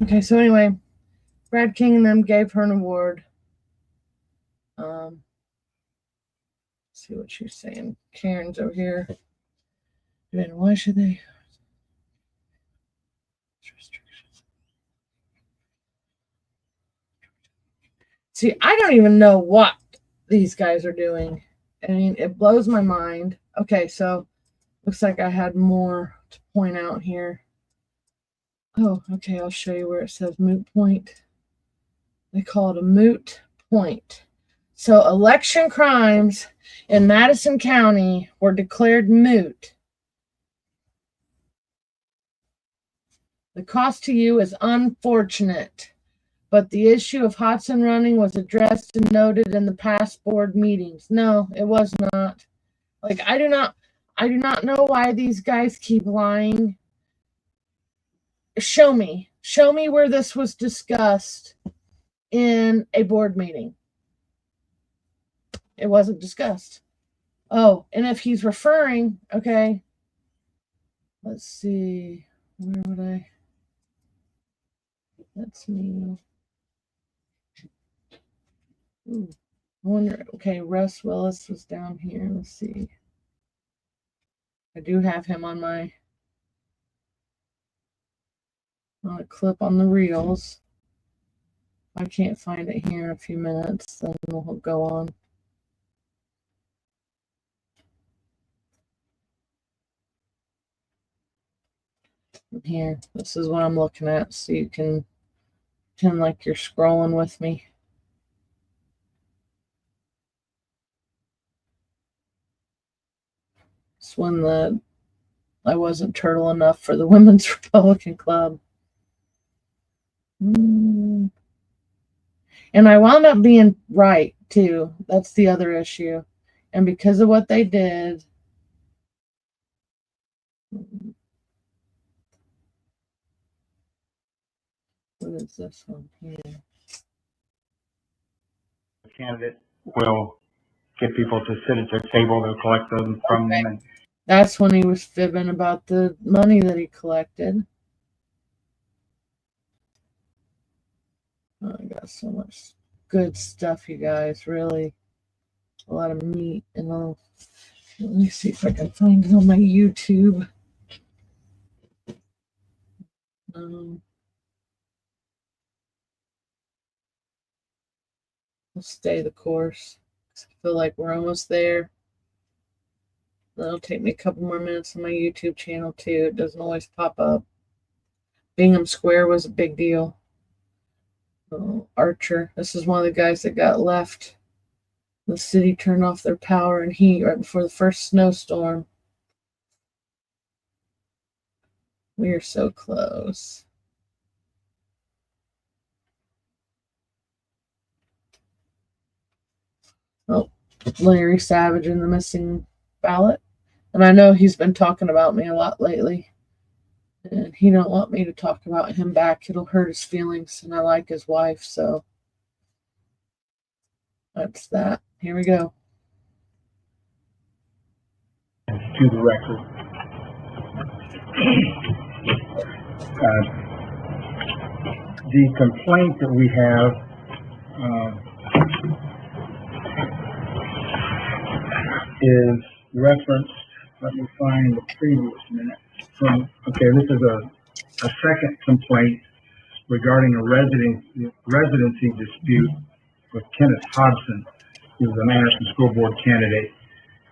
Okay, so anyway, Brad King and them gave her an award. See what she's saying. Karen's over here. Why should they? See, I don't even know what these guys are doing. I mean, it blows my mind. Okay, so looks like I had more to point out here. Oh, okay, I'll show you where it says moot point. They call it a moot point. So election crimes in Madison County were declared moot. The cost to you is unfortunate, but the issue of Hodson running was addressed and noted in the past board meetings. No, it was not. Like, I do not know why these guys keep lying. show me where this was discussed in a board meeting. It wasn't discussed. Oh, and if he's referring, okay, let's see, where would I? That's me. Ooh, I wonder, okay, Russ Willis was down here. Let's see. I do have him on a clip on the reels. I can't find it here in a few minutes, then we'll go on. Here, this is what I'm looking at, so you can pretend like you're scrolling with me. It's when I wasn't turtle enough for the Women's Republican Club. And I wound up being right, too. That's the other issue. And because of what they did, what is this one here? The candidate will get people to sit at their table, they'll collect them from them. And that's when he was fibbing about the money that he collected. Oh, I got so much good stuff, you guys. Really, a lot of meat and all. Let me see if I can find it on my YouTube. We'll stay the course. I feel like we're almost there. That'll take me a couple more minutes on my YouTube channel too. It doesn't always pop up. Bingham Square was a big deal. Archer, this is one of the guys that got left. The city turned off their power and heat right before the first snowstorm. We are so close. Oh, Larry Savage and the missing ballot. And I know he's been talking about me a lot lately. And he don't want me to talk about him back. It'll hurt his feelings. And I like his wife, so that's that. Here we go. to the record. The complaint that we have is referenced, let me find the previous minute. Okay, this is a second complaint regarding a residency dispute with Kenneth Hodgson, who was a Madison School Board candidate.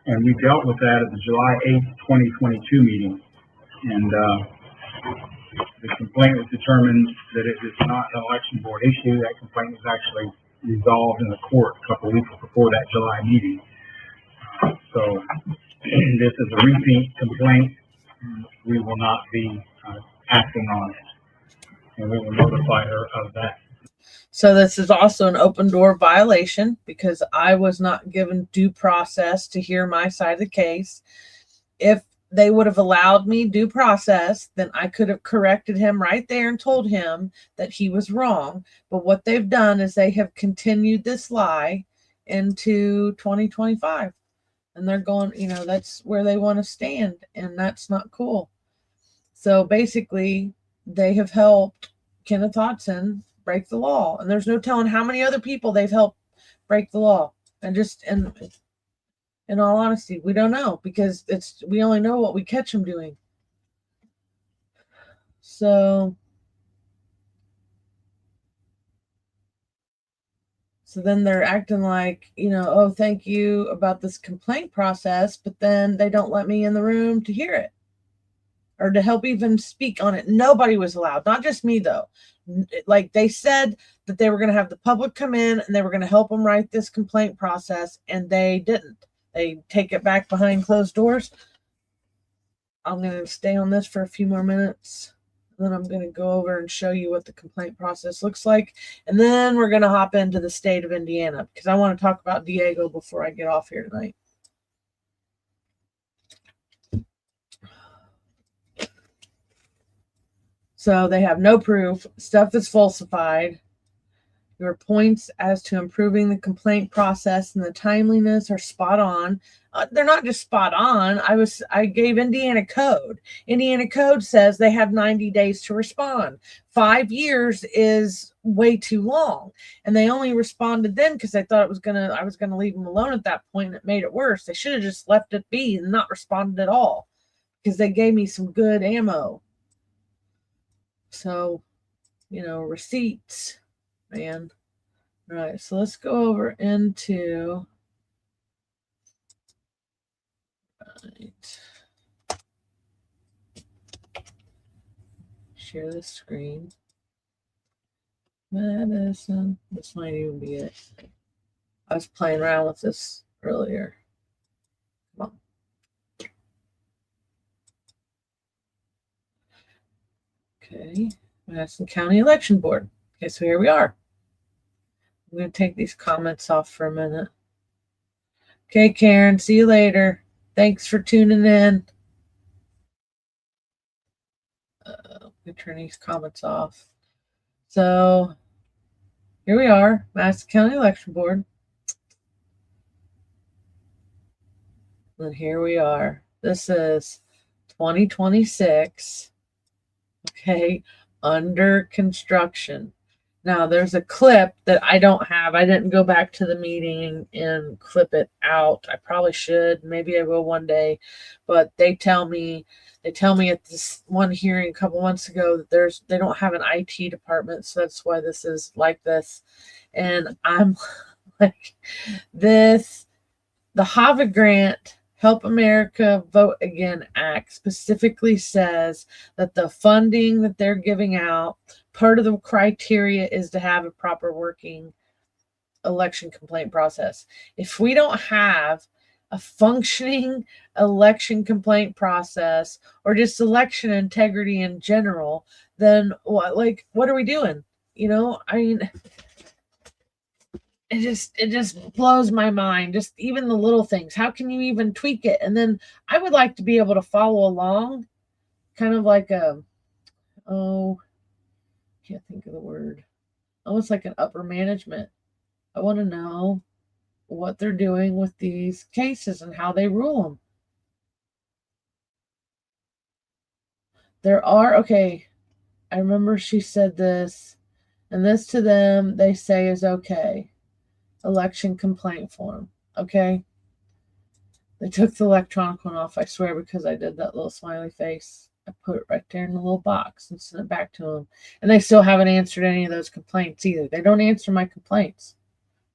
And we dealt with that at the July 8th, 2022 meeting. And the complaint was determined that it is not an election board issue. That complaint was actually resolved in the court a couple of weeks before that July meeting. So this is a repeat complaint. We will not be acting on it. And we will notify her of that. So this is also an open door violation because I was not given due process to hear my side of the case. If they would have allowed me due process, then I could have corrected him right there and told him that he was wrong. But what they've done is they have continued this lie into 2025. And they're going, you know, that's where they want to stand. And that's not cool. So basically, they have helped Kenneth Hodgson break the law. And there's no telling how many other people they've helped break the law. And just, and in all honesty, we don't know because we only know what we catch them doing. So then they're acting like, you know, oh, thank you about this complaint process, but then they don't let me in the room to hear it or to help even speak on it. Nobody was allowed, not just me though. Like they said that they were going to have the public come in and they were going to help them write this complaint process, and they didn't. They take it back behind closed doors. I'm going to stay on this for a few more minutes. And then I'm going to go over and show you what the complaint process looks like. And then we're going to hop into the state of Indiana because I want to talk about Diego before I get off here tonight. So they have no proof, stuff that's falsified. Your points as to improving the complaint process and the timeliness are spot on. They're not just spot on. I gave Indiana code. Indiana code says they have 90 days to respond. 5 years is way too long. And they only responded then because they thought I was gonna leave them alone at that point, and it made it worse. They should have just left it be and not responded at all, because they gave me some good ammo. So, receipts, man. All right, so let's go over into share the screen. Madison, this might even be it. I was playing around with this earlier. Come on. Okay, Madison County Election Board. Okay, so here we are. I'm going to take these comments off for a minute. Okay, Karen, see you later. Thanks for tuning in. Let me turn these comments off. So here we are, Madison County Election Board. And here we are. This is 2026. Okay, under construction. Now there's a clip that I don't have. I didn't go back to the meeting and clip it out. I probably should. Maybe I will one day. But they tell me at this one hearing a couple months ago that they don't have an IT department, so that's why this is like this. And I'm like, the HAVA grant, Help America Vote Again Act, specifically says that the funding that they're giving out, part of the criteria is to have a proper working election complaint process. If we don't have a functioning election complaint process, or just election integrity in general, then what are we doing? I mean, it just blows my mind. Just even the little things. How can you even tweak it? And then I would like to be able to follow along, kind of like can't think of the word. Almost like an upper management. I want to know what they're doing with these cases and how they rule them. I remember she said this, and this to them, they say is okay. Election complaint form. Okay. They took the electronic one off, I swear, because I did that little smiley face. I put it right there in the little box and sent it back to them. And they still haven't answered any of those complaints either. They don't answer my complaints.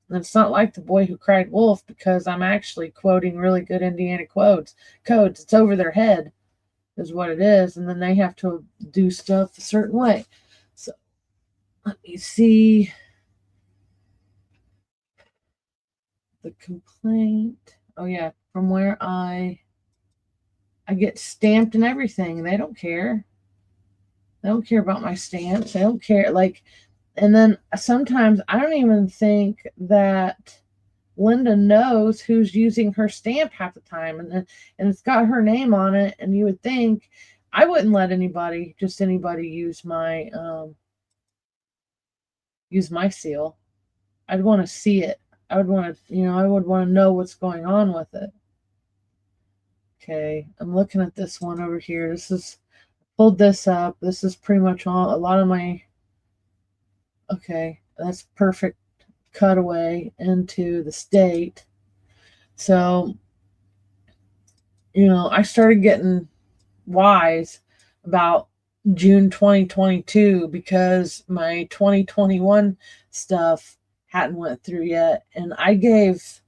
And it's not like the boy who cried wolf, because I'm actually quoting really good Indiana codes. It's over their head is what it is. And then they have to do stuff a certain way. So let me see. The complaint. Oh yeah, from where I get stamped and everything. They don't care. They don't care about my stamps. They don't care. And then sometimes I don't even think that Linda knows who's using her stamp half the time, and it's got her name on it. And you would think I wouldn't let anybody use my seal. I'd want to see it. I would want to know what's going on with it. Okay, I'm looking at this one over here. Pulled this up. This is pretty much a lot of my, okay, that's perfect cutaway into the state. So, I started getting wise about June 2022 because my 2021 stuff hadn't went through yet. And I gave,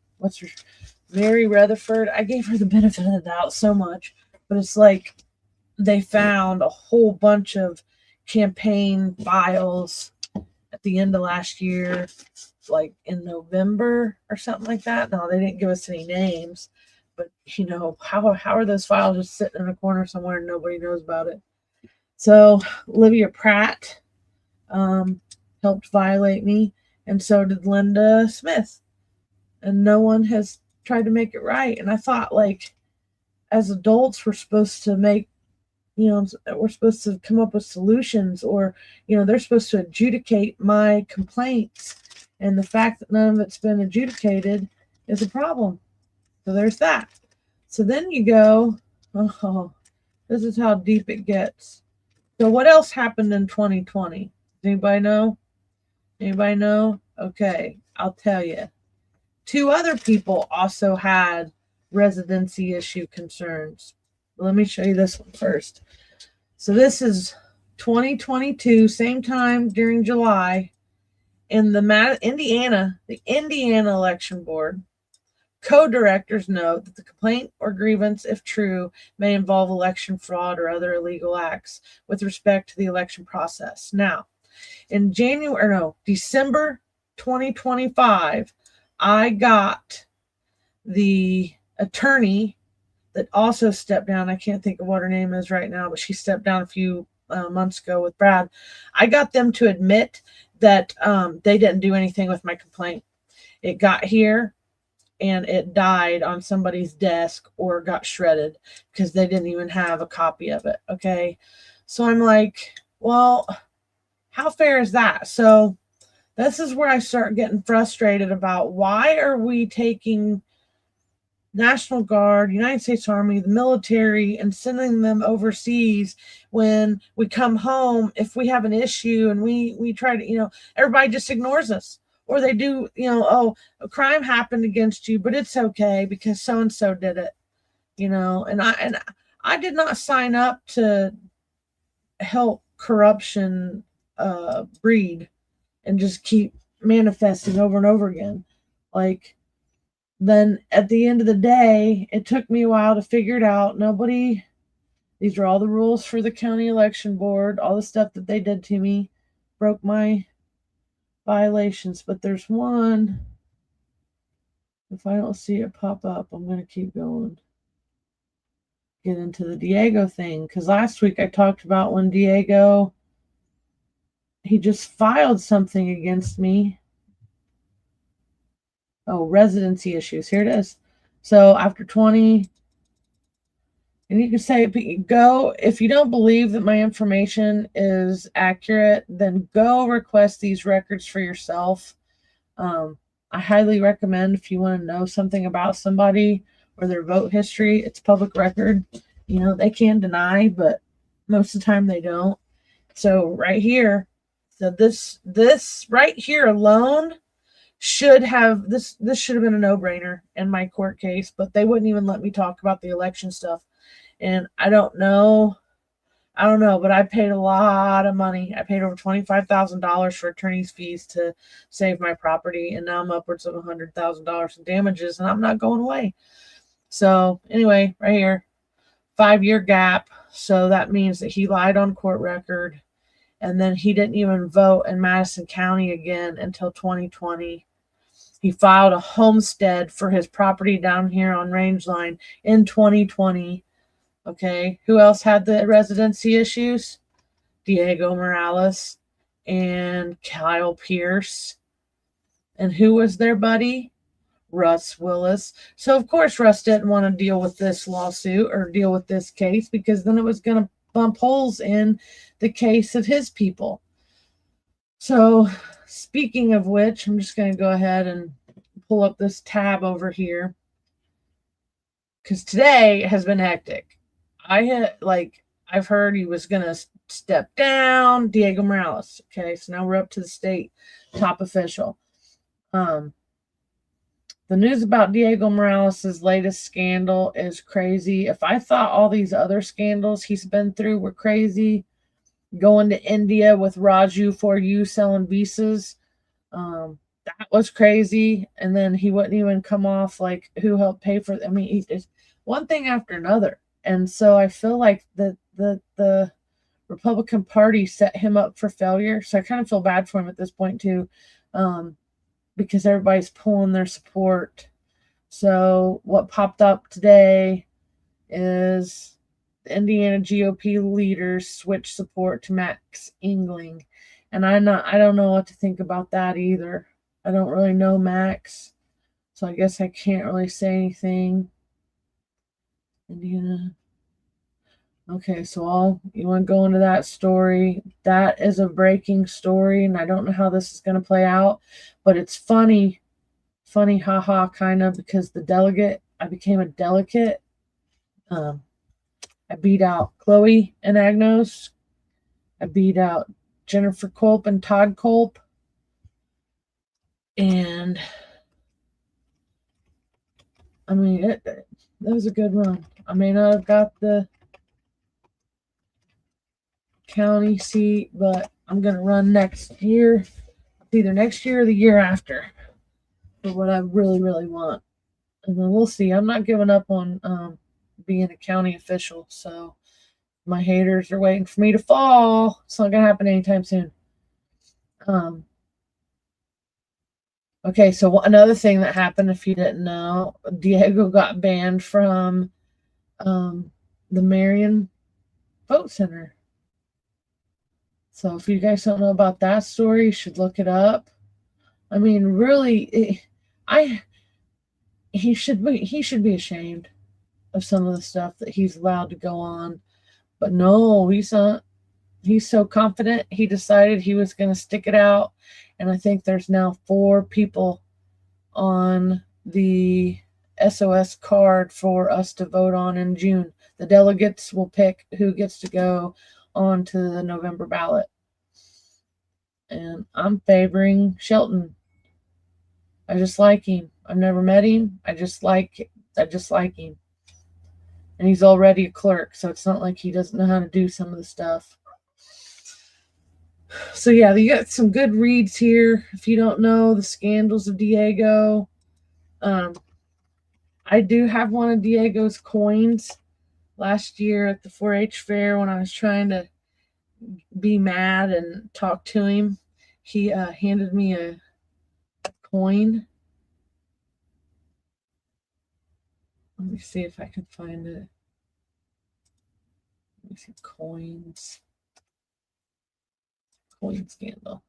Mary Rutherford, I gave her the benefit of the doubt so much, but it's like they found a whole bunch of campaign files at the end of last year, like in November or something like that. No, they didn't give us any names, but how are those files just sitting in a corner somewhere and nobody knows about it? So Olivia Pratt helped violate me, and so did Linda Smith, and no one has tried to make it right. And I thought, as adults, we're supposed to make we're supposed to come up with solutions, or, they're supposed to adjudicate my complaints. And the fact that none of it's been adjudicated is a problem. So there's that. So then you go, oh, this is how deep it gets. So what else happened in 2020? Does anybody know? Anybody know? Okay, I'll tell you. 2 other people also had residency issue concerns. Let me show you this one first. So this is 2022, same time during July, in the Indiana Election Board. Co-directors note that the complaint or grievance, if true, may involve election fraud or other illegal acts with respect to the election process. Now, in December 2025, I got the attorney that also stepped down. I can't think of what her name is right now, but she stepped down a few months ago with Brad. I got them to admit that they didn't do anything with my complaint. It got here and it died on somebody's desk or got shredded because they didn't even have a copy of it. Okay. So I'm like, well, how fair is that? So this is where I start getting frustrated about, why are we taking National Guard, United States Army, the military, and sending them overseas when we come home, if we have an issue and we try to, everybody just ignores us. Or they do, oh, a crime happened against you, but it's okay because so-and-so did it, and I did not sign up to help corruption breed and just keep manifesting over and over again. Like, then at the end of the day, it took me a while to figure it out. These are all the rules for the county election board, all the stuff that they did to me broke my violations, but there's one. If I don't see it pop up, I'm going to keep going. Get into the Diego thing, because last week I talked about when Diego, he just filed something against me. Oh, residency issues. Here it is. So after 20, and you can say, if you don't believe that my information is accurate, then go request these records for yourself. I highly recommend, if you want to know something about somebody or their vote history, it's public record. They can deny, but most of the time they don't. So right here, so this right here alone should have this should have been a no-brainer in my court case, but they wouldn't even let me talk about the election stuff. And I don't know, but I paid a lot of money. I paid over $25,000 for attorney's fees to save my property, and now I'm upwards of $100,000 in damages, and I'm not going away. So anyway, right here, 5-year gap. So that means that he lied on court record, and then he didn't even vote in Madison County again until 2020. He filed a homestead for his property down here on Rangeline in 2020. Okay, who else had the residency issues? Diego Morales and Kyle Pierce. And who was their buddy? Russ Willis. So of course Russ didn't want to deal with this lawsuit or deal with this case, because then it was going to bump holes in the case of his people. So speaking of which, I'm just going to go ahead and pull up this tab over here, because today has been hectic. I've heard he was going to step down, Diego Morales. Okay, so now we're up to the state top official. The news about Diego Morales' latest scandal is crazy. If I thought all these other scandals he's been through were crazy, going to India with Raju for you selling visas, that was crazy. And then he wouldn't even come off like who helped pay for it. I mean, it's one thing after another. And so I feel like the Republican Party set him up for failure. So I kind of feel bad for him at this point too, because everybody's pulling their support. So what popped up today is the Indiana GOP leaders switch support to Max Engling. And I don't know what to think about that either. I don't really know Max, so I guess I can't really say anything. Indiana. Okay, so you want to go into that story? That is a breaking story, and I don't know how this is going to play out, but it's funny, haha, kind of, because I became a delegate. I beat out Chloe and Agnos. I beat out Jennifer Culp and Todd Culp. And I mean, that was a good run. I may not have got the county seat, but I'm going to run next year. It's either next year or the year after for what I really, really want. And then we'll see. I'm not giving up on being a county official. So my haters are waiting for me to fall. It's not going to happen anytime soon. Okay, so another thing that happened, if you didn't know, Diego got banned from the Marion Vote Center. So if you guys don't know about that story, you should look it up. I mean, really, he should be ashamed of some of the stuff that he's allowed to go on. But no, he's not. He's so confident. He decided he was going to stick it out. And I think there's now 4 people on the SOS card for us to vote on in June. The delegates will pick who gets to go on to the November ballot. And I'm favoring Shelton. I just like him. I've never met him. I just like him. And he's already a clerk, so it's not like he doesn't know how to do some of the stuff. So yeah, you got some good reads here. If you don't know the scandals of Diego, I do have one of Diego's coins last year at the 4-H fair when I was trying to be mad and talk to him. He handed me a coin. Let me see if I can find it. Let me see, coins. Coin scandal.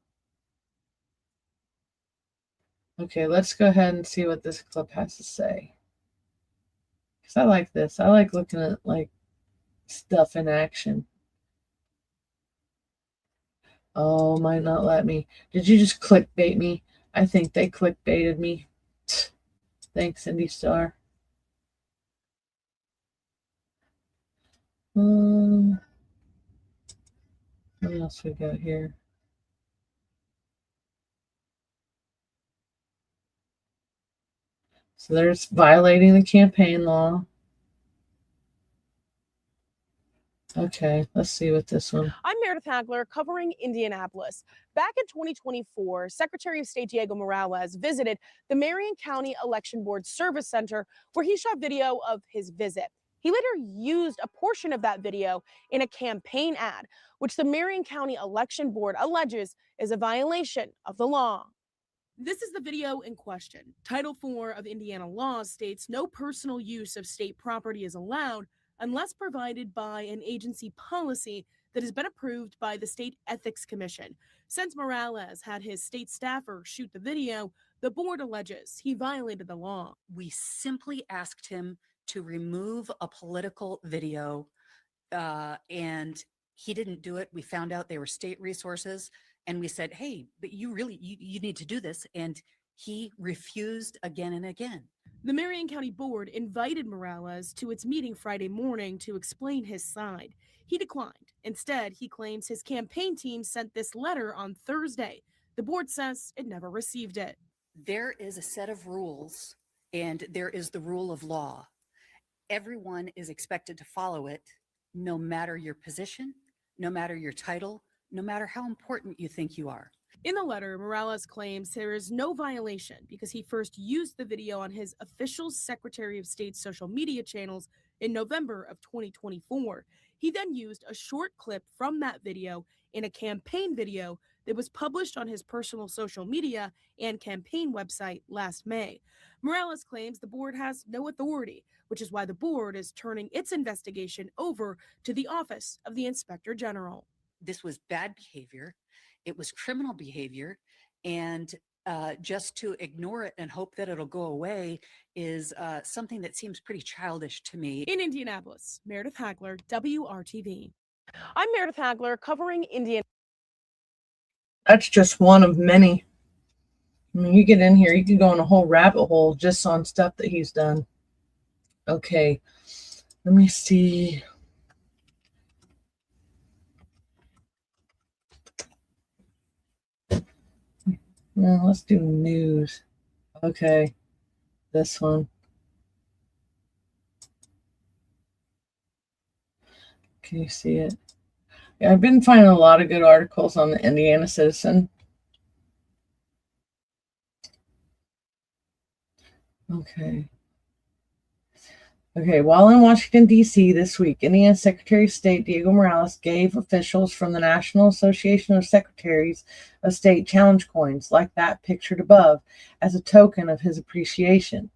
Okay, let's go ahead and see what this clip has to say. Because I like this. I like looking at like stuff in action. Oh, might not let me. Did you just clickbait me? I think they clickbaited me. Thanks, Cindy Star. What else we got here? So there's violating the campaign law. Okay, let's see what this one. I'm Meredith Hagler covering Indianapolis. Back in 2024, Secretary of State Diego Morales visited the Marion County Election Board Service Center where he shot video of his visit. He later used a portion of that video in a campaign ad, which the Marion County Election Board alleges is a violation of the law. This is the video in question. Title IV of Indiana law states no personal use of state property is allowed unless provided by an agency policy that has been approved by the State Ethics Commission. Since Morales had his state staffer shoot the video, the board alleges he violated the law. We simply asked him to remove a political video, and he didn't do it. We found out they were state resources, and we said, hey, but you need to do this. And he refused again and again. The Marion County Board invited Morales to its meeting Friday morning to explain his side. He declined. Instead, he claims his campaign team sent this letter on Thursday. The board says it never received it. There is a set of rules, and there is the rule of law. Everyone is expected to follow it, no matter your position, no matter your title, no matter how important you think you are. In the letter, Morales claims there is no violation because he first used the video on his official Secretary of State's social media channels in November of 2024. He then used a short clip from that video in a campaign video that was published on his personal social media and campaign website last May. Morales claims the board has no authority, which is why the board is turning its investigation over to the Office of the Inspector General. This was bad behavior. It was criminal behavior, and just to ignore it and hope that it'll go away is something that seems pretty childish to me. In Indianapolis, Meredith Hagler, WRTV. I'm Meredith Hagler covering Indiana. That's just one of many. I mean, you get in here, you can go in a whole rabbit hole just on stuff that he's done. Okay, let me see. No, let's do news. Okay, this one. Can you see it? Yeah, I've been finding a lot of good articles on the Indiana Citizen. Okay. Okay, while in Washington, D.C. this week, Indiana Secretary of State Diego Morales gave officials from the National Association of Secretaries of State challenge coins like that pictured above as a token of his appreciation.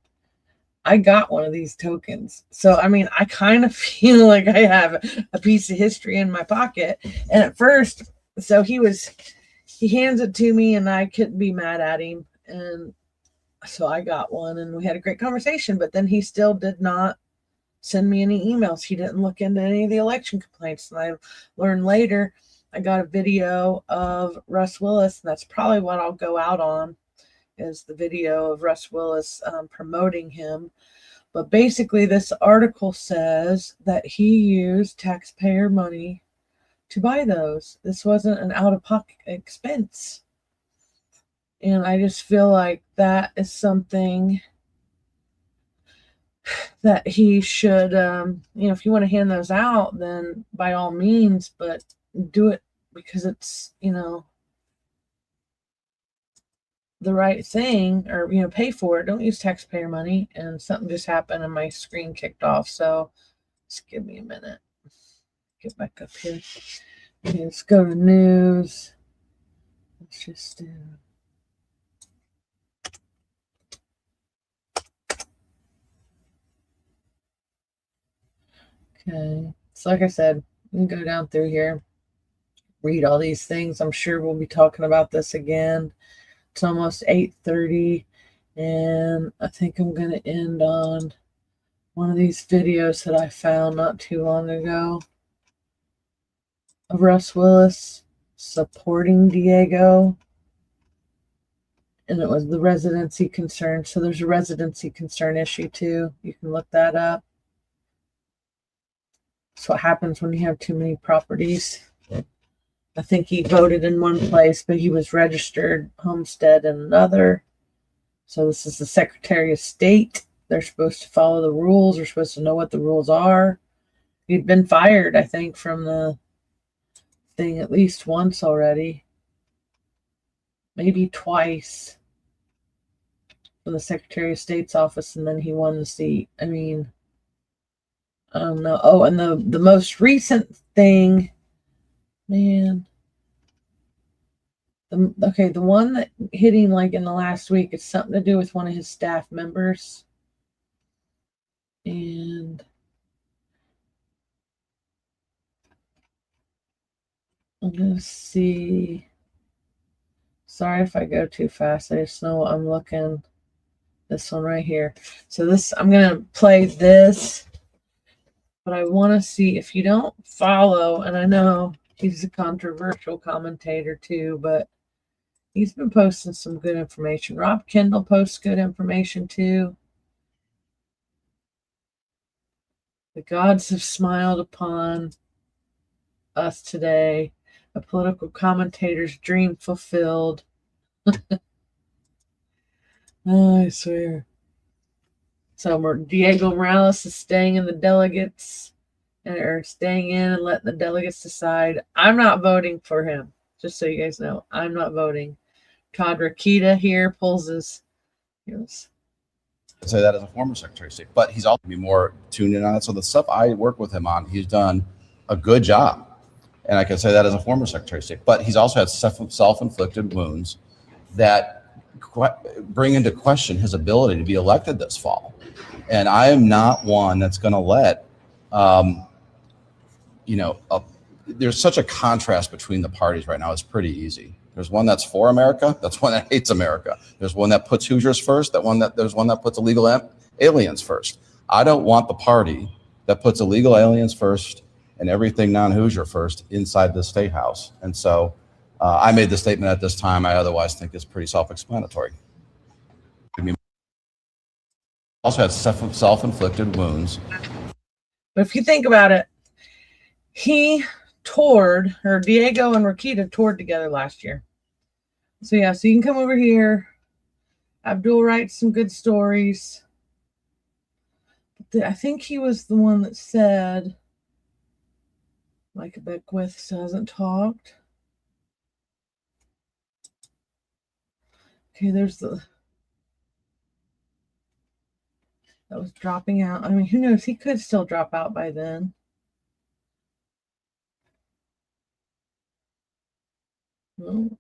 I got one of these tokens. So, I mean, I kind of feel like I have a piece of history in my pocket. And at first, so he hands it to me and I couldn't be mad at him. And so I got one and we had a great conversation, but then he still did not send me any emails. He didn't look into any of the election complaints. And I learned later, I got a video of Russ Willis, and that's probably what I'll go out on, is the video of Russ Willis promoting him. But basically this article says that he used taxpayer money to buy those. This wasn't an out-of-pocket expense. And I just feel like that is something that he should, if you want to hand those out, then by all means, but do it because it's, the right thing, or, pay for it. Don't use taxpayer money. And something just happened and my screen kicked off. So just give me a minute. Get back up here. Okay, let's go to news. Let's just do. Okay, so like I said, you can go down through here, read all these things. I'm sure we'll be talking about this again. It's almost 8:30, and I think I'm going to end on one of these videos that I found not too long ago of Russ Willis supporting Diego, and it was the residency concern. So there's a residency concern issue too. You can look that up. That's what happens when you have too many properties. I think he voted in one place, but he was registered homestead in another. So this is the Secretary of State. They're supposed to follow the rules. They're supposed to know what the rules are. He'd been fired, I think, from the thing at least once already. Maybe twice. From the Secretary of State's office, and then he won the seat. I mean, I don't know. Oh, and the most recent thing, man. The one that hit him like in the last week, it's something to do with one of his staff members. And I'm gonna see. Sorry if I go too fast. I just know I'm looking. This one right here. So this, I'm gonna play this. But I want to see, if you don't follow, and I know he's a controversial commentator too, but he's been posting some good information. Rob Kendall posts good information too. The gods have smiled upon us today. A political commentator's dream fulfilled. Oh, I swear. So Diego Morales is staying in the delegates, or staying in and letting the delegates decide. I'm not voting for him, just so you guys know. I'm not voting. Todd Rakita here pulls his. Say that as a former Secretary of State, but he's also be more tuned in on it. So the stuff I work with him on, he's done a good job, and I can say that as a former Secretary of State. But he's also had self-inflicted wounds that bring into question his ability to be elected this fall. And I am not one that's going to let, there's such a contrast between the parties right now. It's pretty easy. There's one that's for America. That's one that hates America. There's one that puts Hoosiers first. There's one that puts illegal aliens first. I don't want the party that puts illegal aliens first and everything non-Hoosier first inside the state house. And so I made the statement at this time. I otherwise think it's pretty self-explanatory. Also had self-inflicted wounds. But if you think about it, Diego and Rakita toured together last year. So yeah, so you can come over here. Abdul writes some good stories. I think he was the one that said Micah Beckwith still hasn't talked. Okay, there's that was dropping out. I mean, who knows? He could still drop out by then. Well,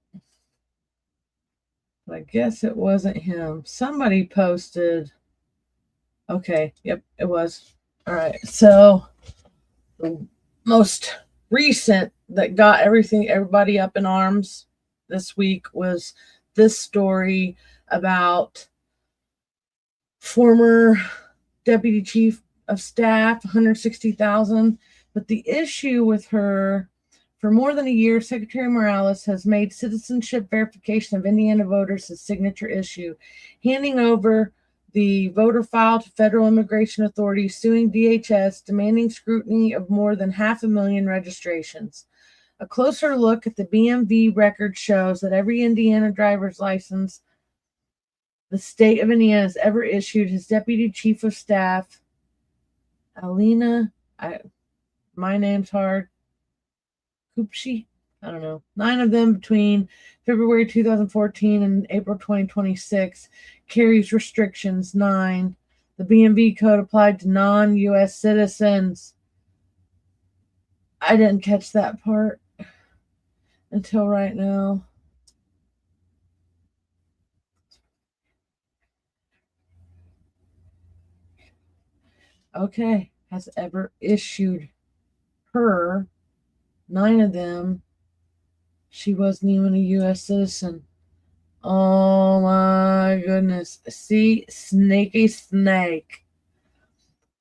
but I guess it wasn't him. Somebody posted. Okay, yep, it was. All right, so the most recent that got everybody up in arms this week was this story about former deputy chief of staff, $160,000. But the issue with her, for more than a year, Secretary Morales has made citizenship verification of Indiana voters his signature issue, handing over the voter file to federal immigration authorities, suing DHS, demanding scrutiny of more than 500,000 registrations. A closer look at the BMV record shows that every Indiana driver's license the state of Indiana has ever issued, his deputy chief of staff, Alina, my name's hard, Kupshi, I don't know, 9 of them between February 2014 and April 2026, carries restrictions. 9. The BMV code applied to non-U.S. citizens. I didn't catch that part until right now. Okay, has ever issued her 9 of them. She wasn't even a U.S. citizen. Oh my goodness. See, snaky snake.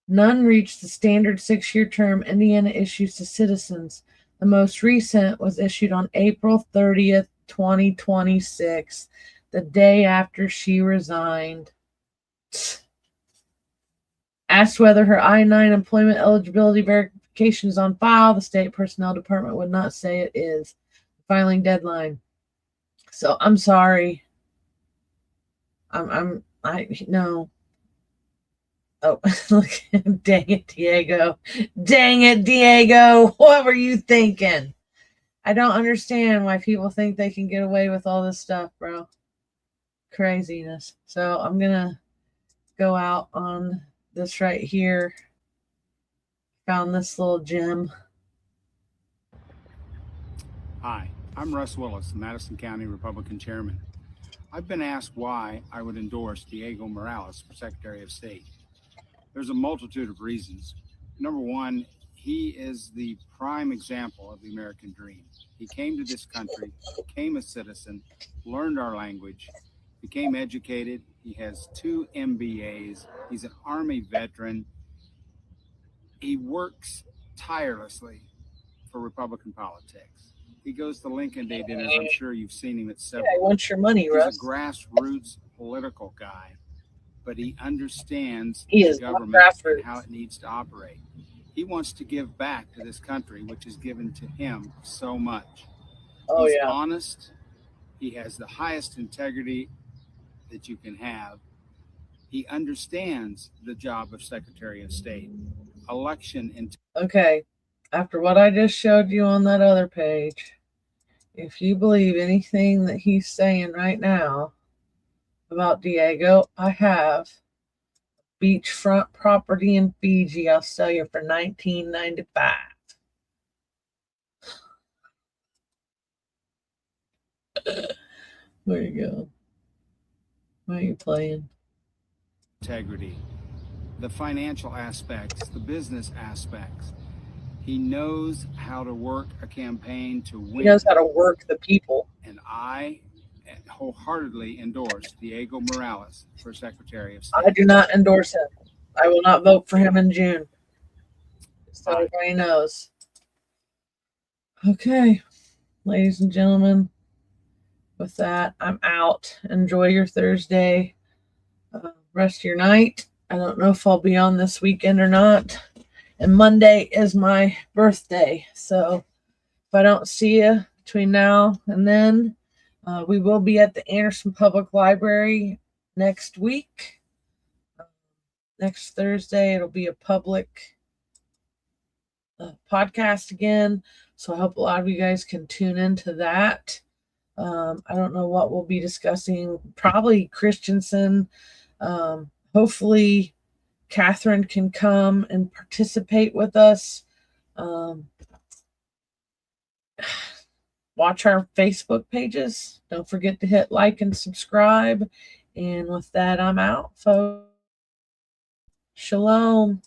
None reached the standard 6-year term Indiana issues to citizens. The most recent was issued on April 30th, 2026, the day after she resigned. Asked whether her I-9 employment eligibility verification is on file, the state personnel department would not say it is. Filing deadline. So I'm sorry. No. Oh, look, dang it, Diego. Dang it, Diego. What were you thinking? I don't understand why people think they can get away with all this stuff, bro. Craziness. So I'm going to go out on this right here. Found this little gem. Hi, I'm Russ Willis, the Madison County Republican Chairman. I've been asked why I would endorse Diego Morales for Secretary of State. There's a multitude of reasons. Number one, he is the prime example of the American dream. He came to this country, became a citizen, learned our language, became educated. He has 2 MBAs. He's an Army veteran. He works tirelessly for Republican politics. He goes to Lincoln Day dinners. I'm sure you've seen him at several. Yeah, he wants your money, Russ. He's a grassroots political guy, but he understands the government and how it needs to operate. He wants to give back to this country, which is given to him so much. Oh, He's yeah. honest. He has the highest integrity that you can have. He understands the job of Secretary of State. Okay, after what I just showed you on that other page, if you believe anything that he's saying right now about Diego, I have beachfront property in Fiji. I'll sell you for $19.95. There you go. Why are you playing? Integrity, the financial aspects, the business aspects. He knows how to work a campaign to win. He knows how to work the people. and I wholeheartedly endorse Diego Morales for Secretary of State. I do not endorse him. I will not vote for him in June. So Aye. everybody knows. Okay, ladies and gentlemen, with that, I'm out. Enjoy your Thursday. Rest of your night. I don't know if I'll be on this weekend or not. And Monday is my birthday. So if I don't see you between now and then, we will be at the Anderson Public Library next week. Next Thursday, it'll be a public podcast again. So I hope a lot of you guys can tune into that. I don't know what we'll be discussing. Probably Christensen. Hopefully Catherine can come and participate with us. Watch our Facebook pages. Don't forget to hit like and subscribe. And with that, I'm out, folks. Shalom.